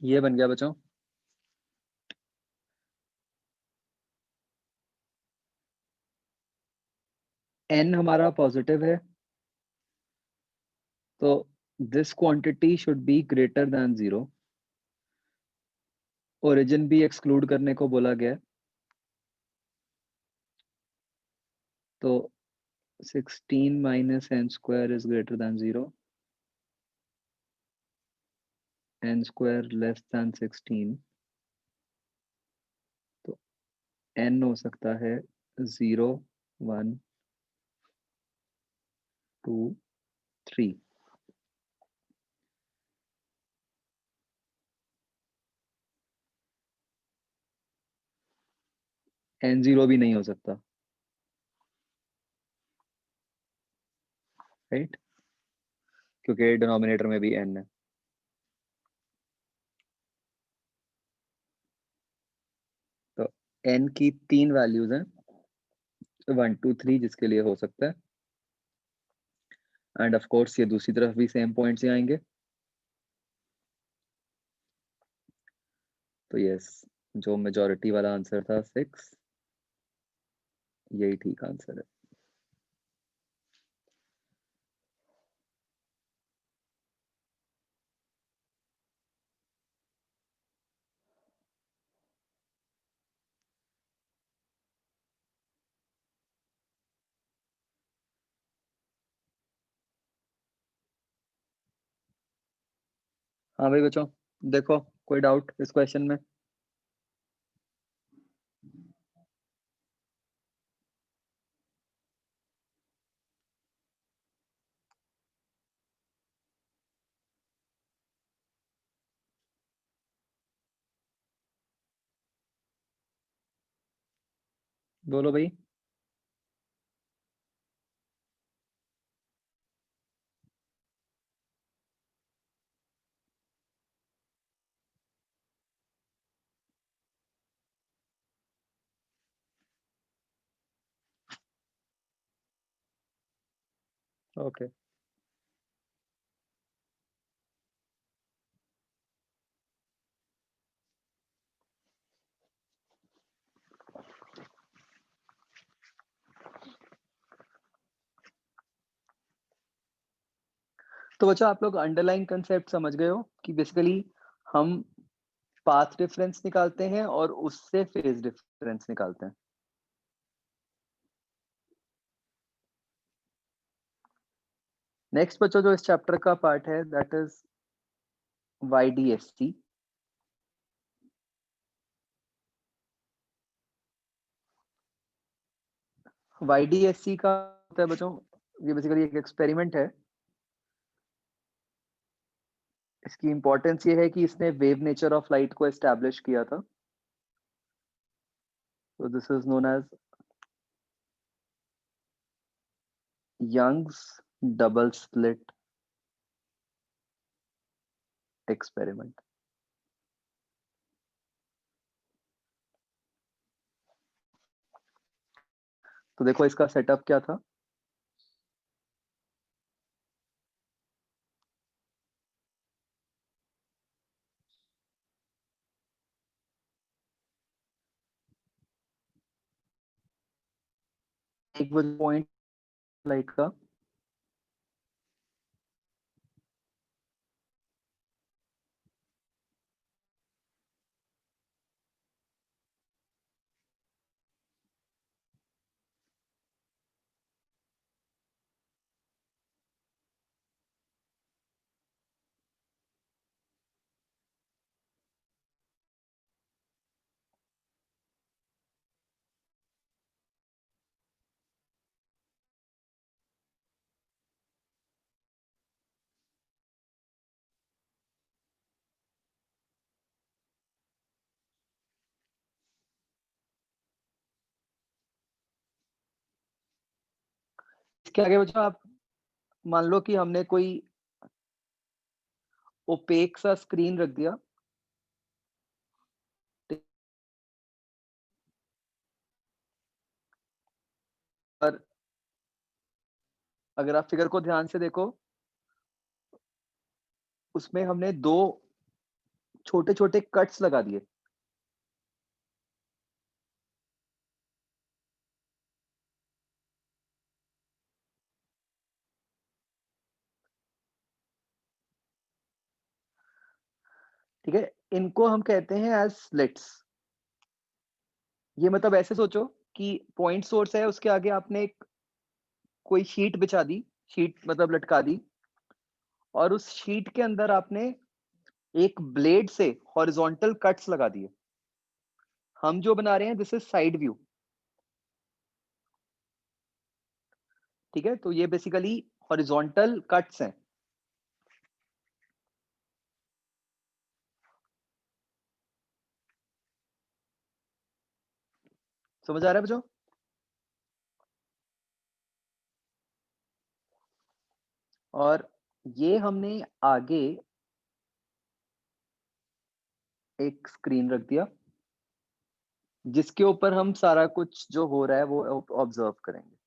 ये बन गया बच्चों n हमारा पॉजिटिव है तो this quantity should be greater than 0। Origin भी एक्सक्लूड करने को बोला गया है, तो 16 minus n square is greater than 0, n square less than 16, तो n हो सकता है 0 1 2 3। n 0 भी नहीं हो सकता, राइट, क्योंकि डिनोमिनेटर में भी n है। तो n की 3 वैल्यूज हैं, 1 2 3, जिसके लिए हो सकता है। एंड ऑफ कोर्स ये दूसरी तरफ भी सेम पॉइंट्स ही आएंगे। तो यस, जो मेजॉरिटी वाला आंसर था 6, यही ठीक आंसर है। हाँ भाई बच्चों, देखो कोई डाउट इस क्वेश्चन में? बोलो भाई। ओके तो बच्चों आप लोग अंडरलाइन कंसेप्ट समझ गए हो कि बेसिकली हम पाथ डिफरेंस निकालते हैं और उससे फेज डिफरेंस निकालते हैं। नेक्स्ट बच्चों जो इस चैप्टर का पार्ट है दैट इज YDSC। YDSC का होता है बच्चों, ये बेसिकली एक एक्सपेरिमेंट है। इसकी इंपॉर्टेंस ये है कि इसने वेव नेचर ऑफ लाइट को एस्टैब्लिश किया था। तो this is known as Young's double slit experiment. तो देखो इसका सेटअप क्या था। एक पॉइंट लाइट का इसके आगे बच्चों आप मान लो कि हमने कोई ओपेक सा स्क्रीन रख दिया। और अगर आप फिगर को ध्यान से देखो उसमें हमने दो छोटे छोटे कट्स लगा दिए। ठीक है, इनको हम कहते हैं एज स्लिट्स। ये मतलब ऐसे सोचो कि पॉइंट सोर्स है, उसके आगे आपने एक कोई शीट बिछा दी, शीट मतलब लटका दी, और उस शीट के अंदर आपने एक ब्लेड से हॉरिजॉन्टल कट्स लगा दिए। हम जो बना रहे हैं दिस इज साइड व्यू। ठीक है, तो ये बेसिकली हॉरिजॉन्टल कट्स हैं। समझ आ रहा है बच्चों? और ये हमने आगे एक स्क्रीन रख दिया जिसके ऊपर हम सारा कुछ जो हो रहा है वो ऑब्जर्व करेंगे।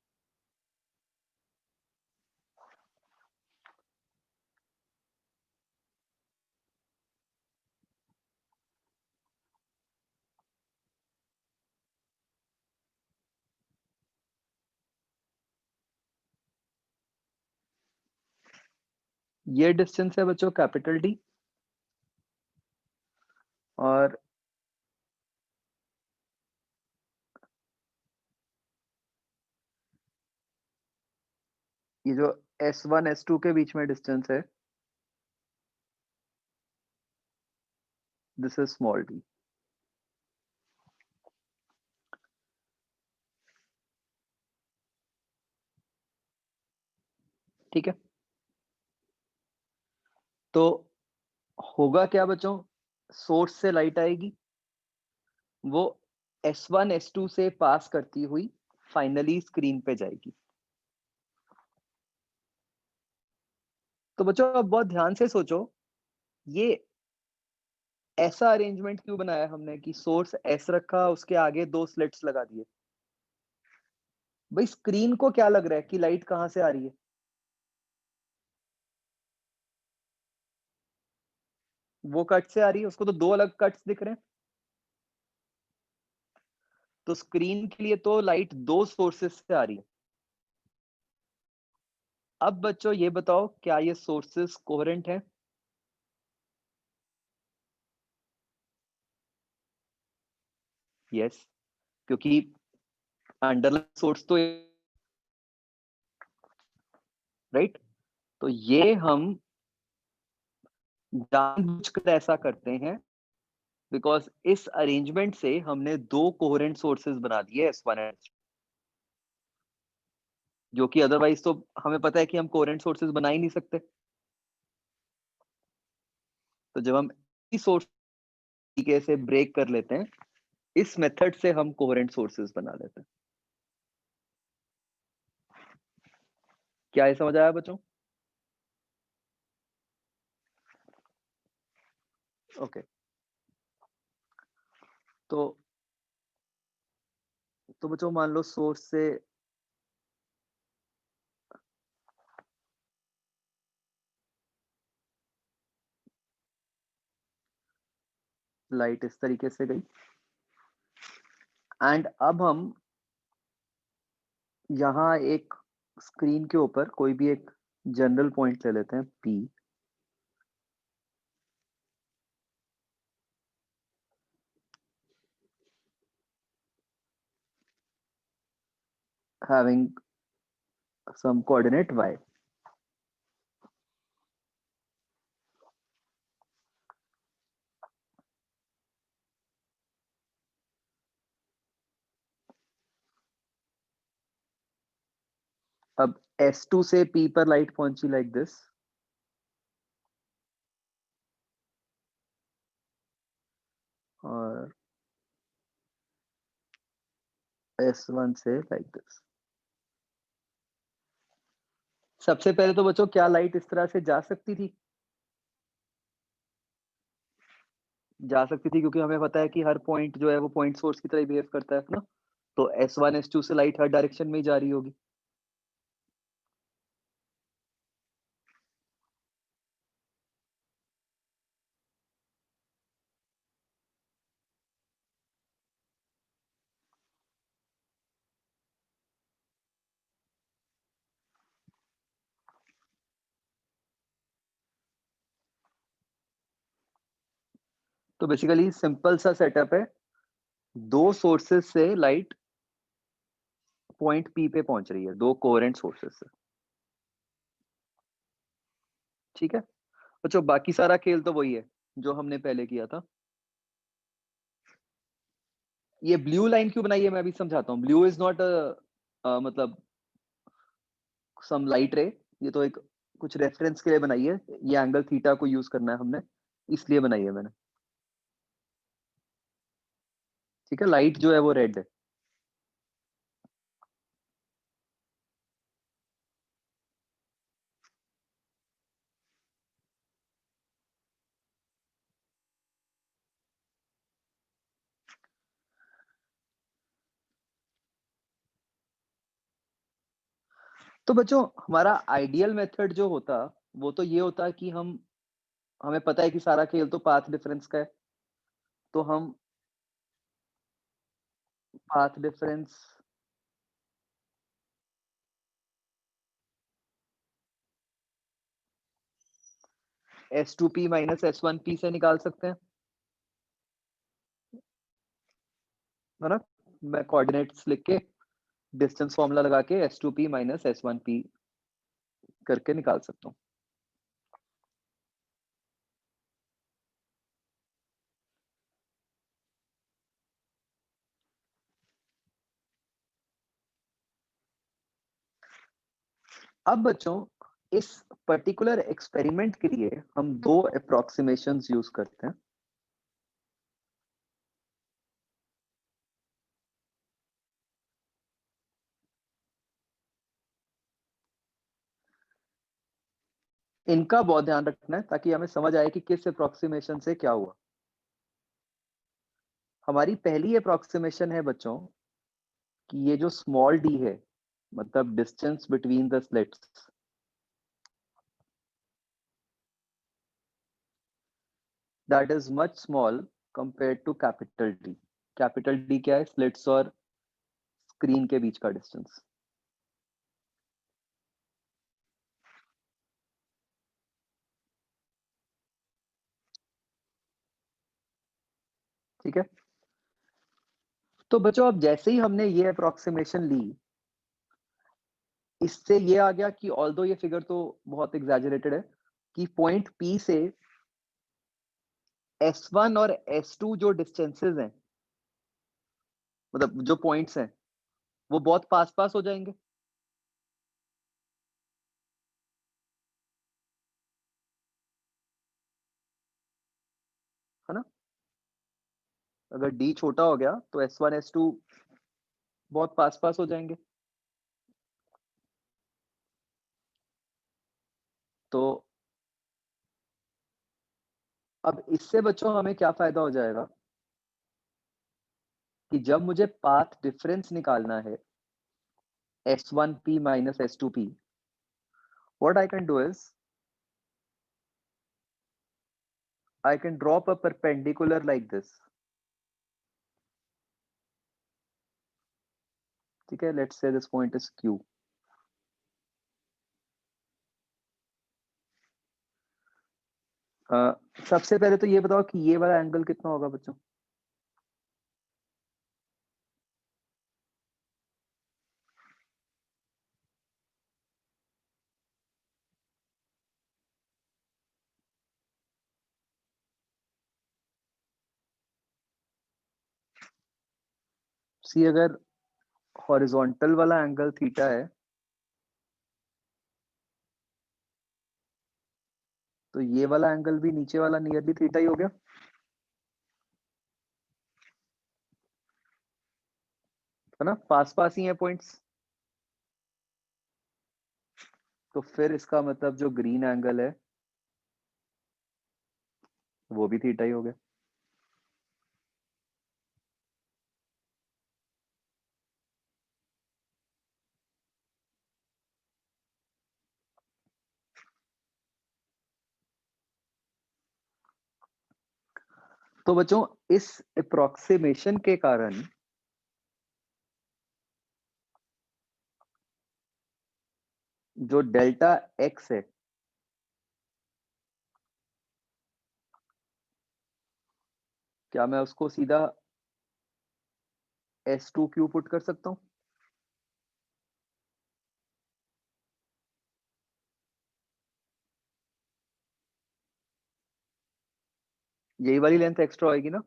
ये डिस्टेंस है बच्चों कैपिटल डी, और ये जो S1 S2 के बीच में डिस्टेंस है दिस इज स्मॉल डी। ठीक है, तो होगा क्या बच्चों, सोर्स से लाइट आएगी, वो S1 S2 से पास करती हुई फाइनली स्क्रीन पे जाएगी। तो बच्चों अब बहुत ध्यान से सोचो, ये ऐसा अरेंजमेंट क्यों बनाया हमने कि सोर्स S रखा, उसके आगे 2 स्लिट्स लगा दिए। भाई स्क्रीन को क्या लग रहा है कि लाइट कहां से आ रही है? वो कट से आ रही है, उसको तो 2 अलग कट्स दिख रहे हैं। तो स्क्रीन के लिए तो लाइट 2 सोर्सेस से आ रही है। अब बच्चों ये बताओ, क्या ये सोर्सेस कोहेरेंट हैं? यस, क्योंकि अंडरलाइन सोर्स तो राइट। तो ये हम जानबूझकर ऐसा करते हैं बिकॉज इस अरेंजमेंट से हमने 2 कोहेरेंट सोर्सेस बना दिए S1 और S2, जो कि अदरवाइज तो हमें पता है कि हम कोहेरेंट सोर्सेस बना ही नहीं सकते। तो जब हम इस सोर्स तरीके से ब्रेक कर लेते हैं, इस मेथड से हम कोहेरेंट सोर्सेस बना लेते हैं। क्या ये समझ आया बच्चों? ओके। तो बच्चों मान लो सोर्स से लाइट इस तरीके से गई एंड अब हम यहाँ एक स्क्रीन के ऊपर कोई भी एक जनरल पॉइंट ले लेते हैं P, having some coordinate y. अब S2 से P पर लाइट पहुंची लाइक दिस, और S1 से लाइक दिस। सबसे पहले तो बच्चों क्या लाइट इस तरह से जा सकती थी? जा सकती थी क्योंकि हमें पता है कि हर पॉइंट जो है वो पॉइंट सोर्स की तरह बिहेव करता है ना। तो S1 S2 से लाइट हर डायरेक्शन में ही जा रही होगी। तो बेसिकली सिंपल सा सेटअप है, 2 सोर्सेस से लाइट पॉइंट P पे पहुंच रही है, 2 कोहेरेंट सोर्सेस से। ठीक है बच्चों, बाकी सारा खेल तो वही है जो हमने पहले किया था। ये ब्लू लाइन क्यों बनाई है मैं अभी समझाता हूँ। ब्लू इज नॉट मतलब सम लाइट रे, ये तो एक कुछ रेफरेंस के लिए बनाई है। ये एंगल थीटा को यूज करना है हमने, इसलिए बनाई है मैंने। ठीक है, लाइट जो है वो रेड है। तो बच्चों हमारा आइडियल मेथड जो होता वो तो ये होता कि हमें पता है कि सारा खेल तो पाथ डिफरेंस का है, तो हम path difference S2P minus S1P से निकाल सकते हैं, है ना। मैं कोऑर्डिनेट्स लिख के डिस्टेंस फॉर्मूला लगा के S2P माइनस S1P करके निकाल सकता हूँ। अब बच्चों इस पर्टिकुलर एक्सपेरिमेंट के लिए हम 2 अप्रोक्सीमेशंस यूज करते हैं। इनका बहुत ध्यान रखना है ताकि हमें समझ आए कि किस अप्रोक्सीमेशन से क्या हुआ। हमारी पहली अप्रोक्सीमेशन है बच्चों कि ये जो स्मॉल डी है, मतलब distance between the slits, that is much small compare to capital D. Capital D क्या है? स्लिट्स और स्क्रीन के बीच का डिस्टेंस। ठीक है, तो बच्चों अब जैसे ही हमने ये अप्रोक्सीमेशन ली, इससे ये आ गया कि ऑल्दो ये फिगर तो बहुत एग्जैजरेटेड है कि पॉइंट P से S1 और S2 जो डिस्टेंसेस हैं, मतलब जो पॉइंट्स हैं, वो बहुत पास पास हो जाएंगे, है ना? अगर D छोटा हो गया तो S1 S2 बहुत पास पास हो जाएंगे। तो अब इससे बच्चों हमें क्या फायदा हो जाएगा कि जब मुझे पाथ डिफरेंस निकालना है S1P minus S2P, what I can do is I can drop a perpendicular like this. ठीक है, let's say this point is Q. सबसे पहले तो ये बताओ कि ये वाला एंगल कितना होगा बच्चों? सी, अगर हॉरिजॉन्टल वाला एंगल थीटा है तो ये वाला एंगल भी नीचे वाला नियरली थीटा ही हो गया, है ना? पास पास ही है पॉइंट्स। तो फिर इसका मतलब जो ग्रीन एंगल है वो भी थीटा ही हो गया। तो बच्चों इस अप्रोक्सीमेशन के कारण जो डेल्टा एक्स है क्या मैं उसको सीधा S2Q पुट कर सकता हूं? यही वाली लेंथ एक्स्ट्रा होगी ना,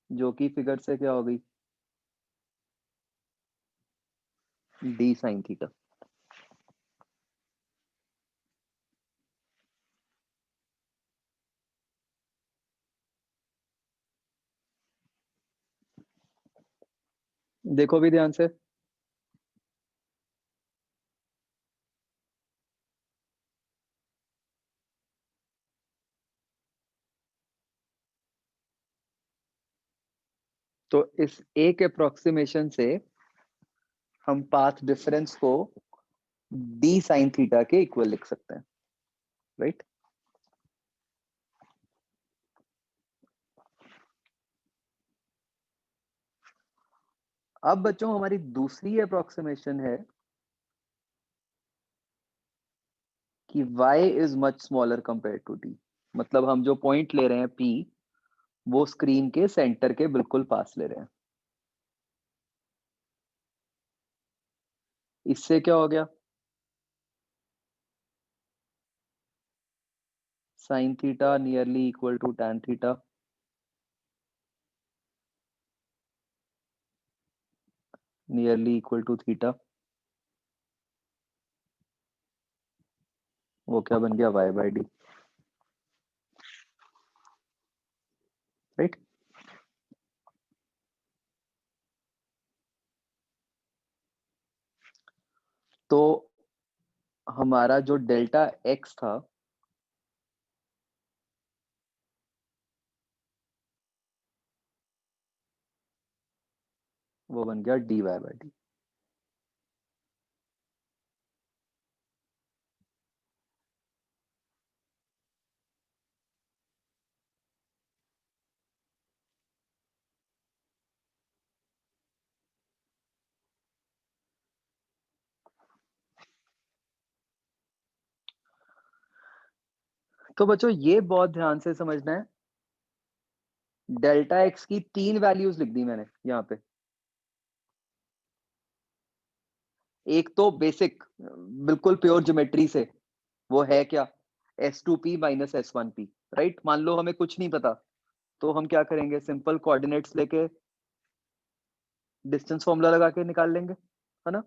जो कि फिगर से क्या हो गई? D sin theta. देखो भी ध्यान से, तो इस एक अप्रोक्सीमेशन से हम पाथ डिफरेंस को D sin थीटा के इक्वल लिख सकते हैं, राइट? अब बच्चों हमारी दूसरी अप्रोक्सीमेशन है कि y is much smaller compare to d। मतलब हम जो पॉइंट ले रहे हैं P, वो स्क्रीन के सेंटर के बिल्कुल पास ले रहे हैं। इससे क्या हो गया? sin theta nearly equal to tan theta, nearly equal to theta. वो क्या बन गया? y by D, right? तो हमारा जो डेल्टा x था वो बन गया dy/dt। तो बच्चों ये बहुत ध्यान से समझना है, डेल्टा x की 3 वैल्यूज लिख दी मैंने यहाँ पे। एक तो बेसिक बिल्कुल प्योर ज्योमेट्री से, वो है क्या, s2p माइनस s1p, राइट। मान लो हमें कुछ नहीं पता, तो हम क्या करेंगे, सिंपल कोऑर्डिनेट्स लेके डिस्टेंस फॉर्मूला लगा के निकाल लेंगे, है ना।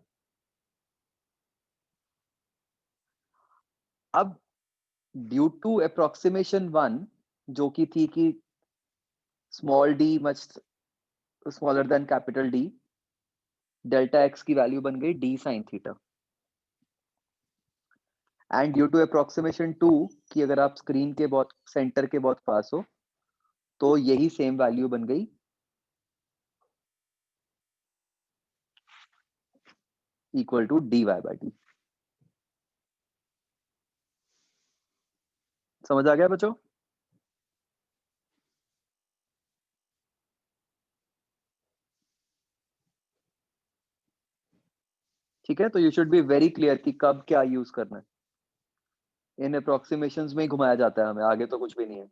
अब ड्यू टू अप्रोक्सीमेशन 1 जो कि थी कि small d much smaller than capital D, delta x की वैल्यू बन गई d sin theta. And due to approximation 2 कि अगर आप स्क्रीन के बहुत सेंटर के बहुत पास हो तो यही सेम वैल्यू बन गई इक्वल टू dy/d। समझ आ गया बच्चों? ठीक है, तो you should be very clear कि कब क्या यूज करना है। इन अप्रोक्सीमेशंस में ही घुमाया जाता है हमें, आगे तो कुछ भी नहीं है।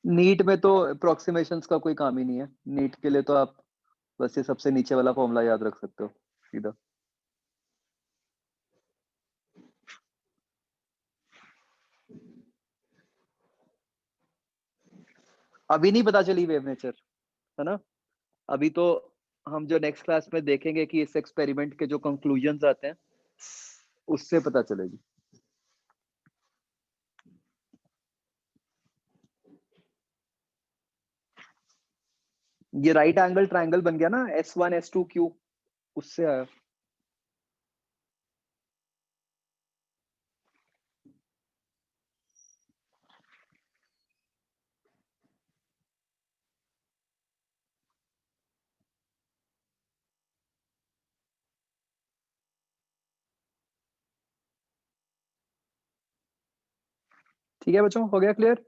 नीट में तो अप्रोक्सीमेशंस का कोई काम ही नहीं है। नीट के लिए तो आप बस ये सबसे नीचे वाला फॉर्मूला याद रख सकते हो सीधा। अभी नहीं पता चली वेव नेचर, है ना। अभी तो हम जो नेक्स्ट क्लास में देखेंगे कि इस एक्सपेरिमेंट के जो कंक्लूजन्स आते हैं उससे पता चलेगी। ये राइट एंगल ट्रायंगल बन गया ना S1 S2 Q, उससे आया। ठीक है बच्चों, हो गया क्लियर?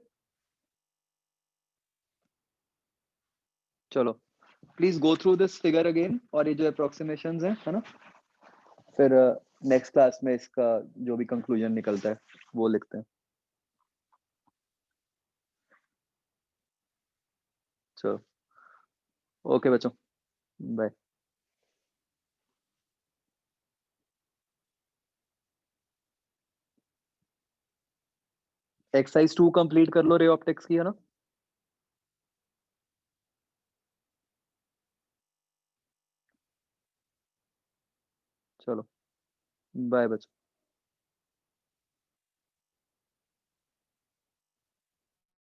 चलो please go through this figure again, और ये जो अप्रोक्सीमेशंस हैं, है ना, फिर नेक्स्ट क्लास में इसका जो भी कंक्लूजन निकलता है वो लिखते हैं। चलो ओके बच्चों, बाय। एक्सरसाइज 2 कंप्लीट कर लो रे ऑप्टिक्स की, है ना। चलो बाय बच्चों।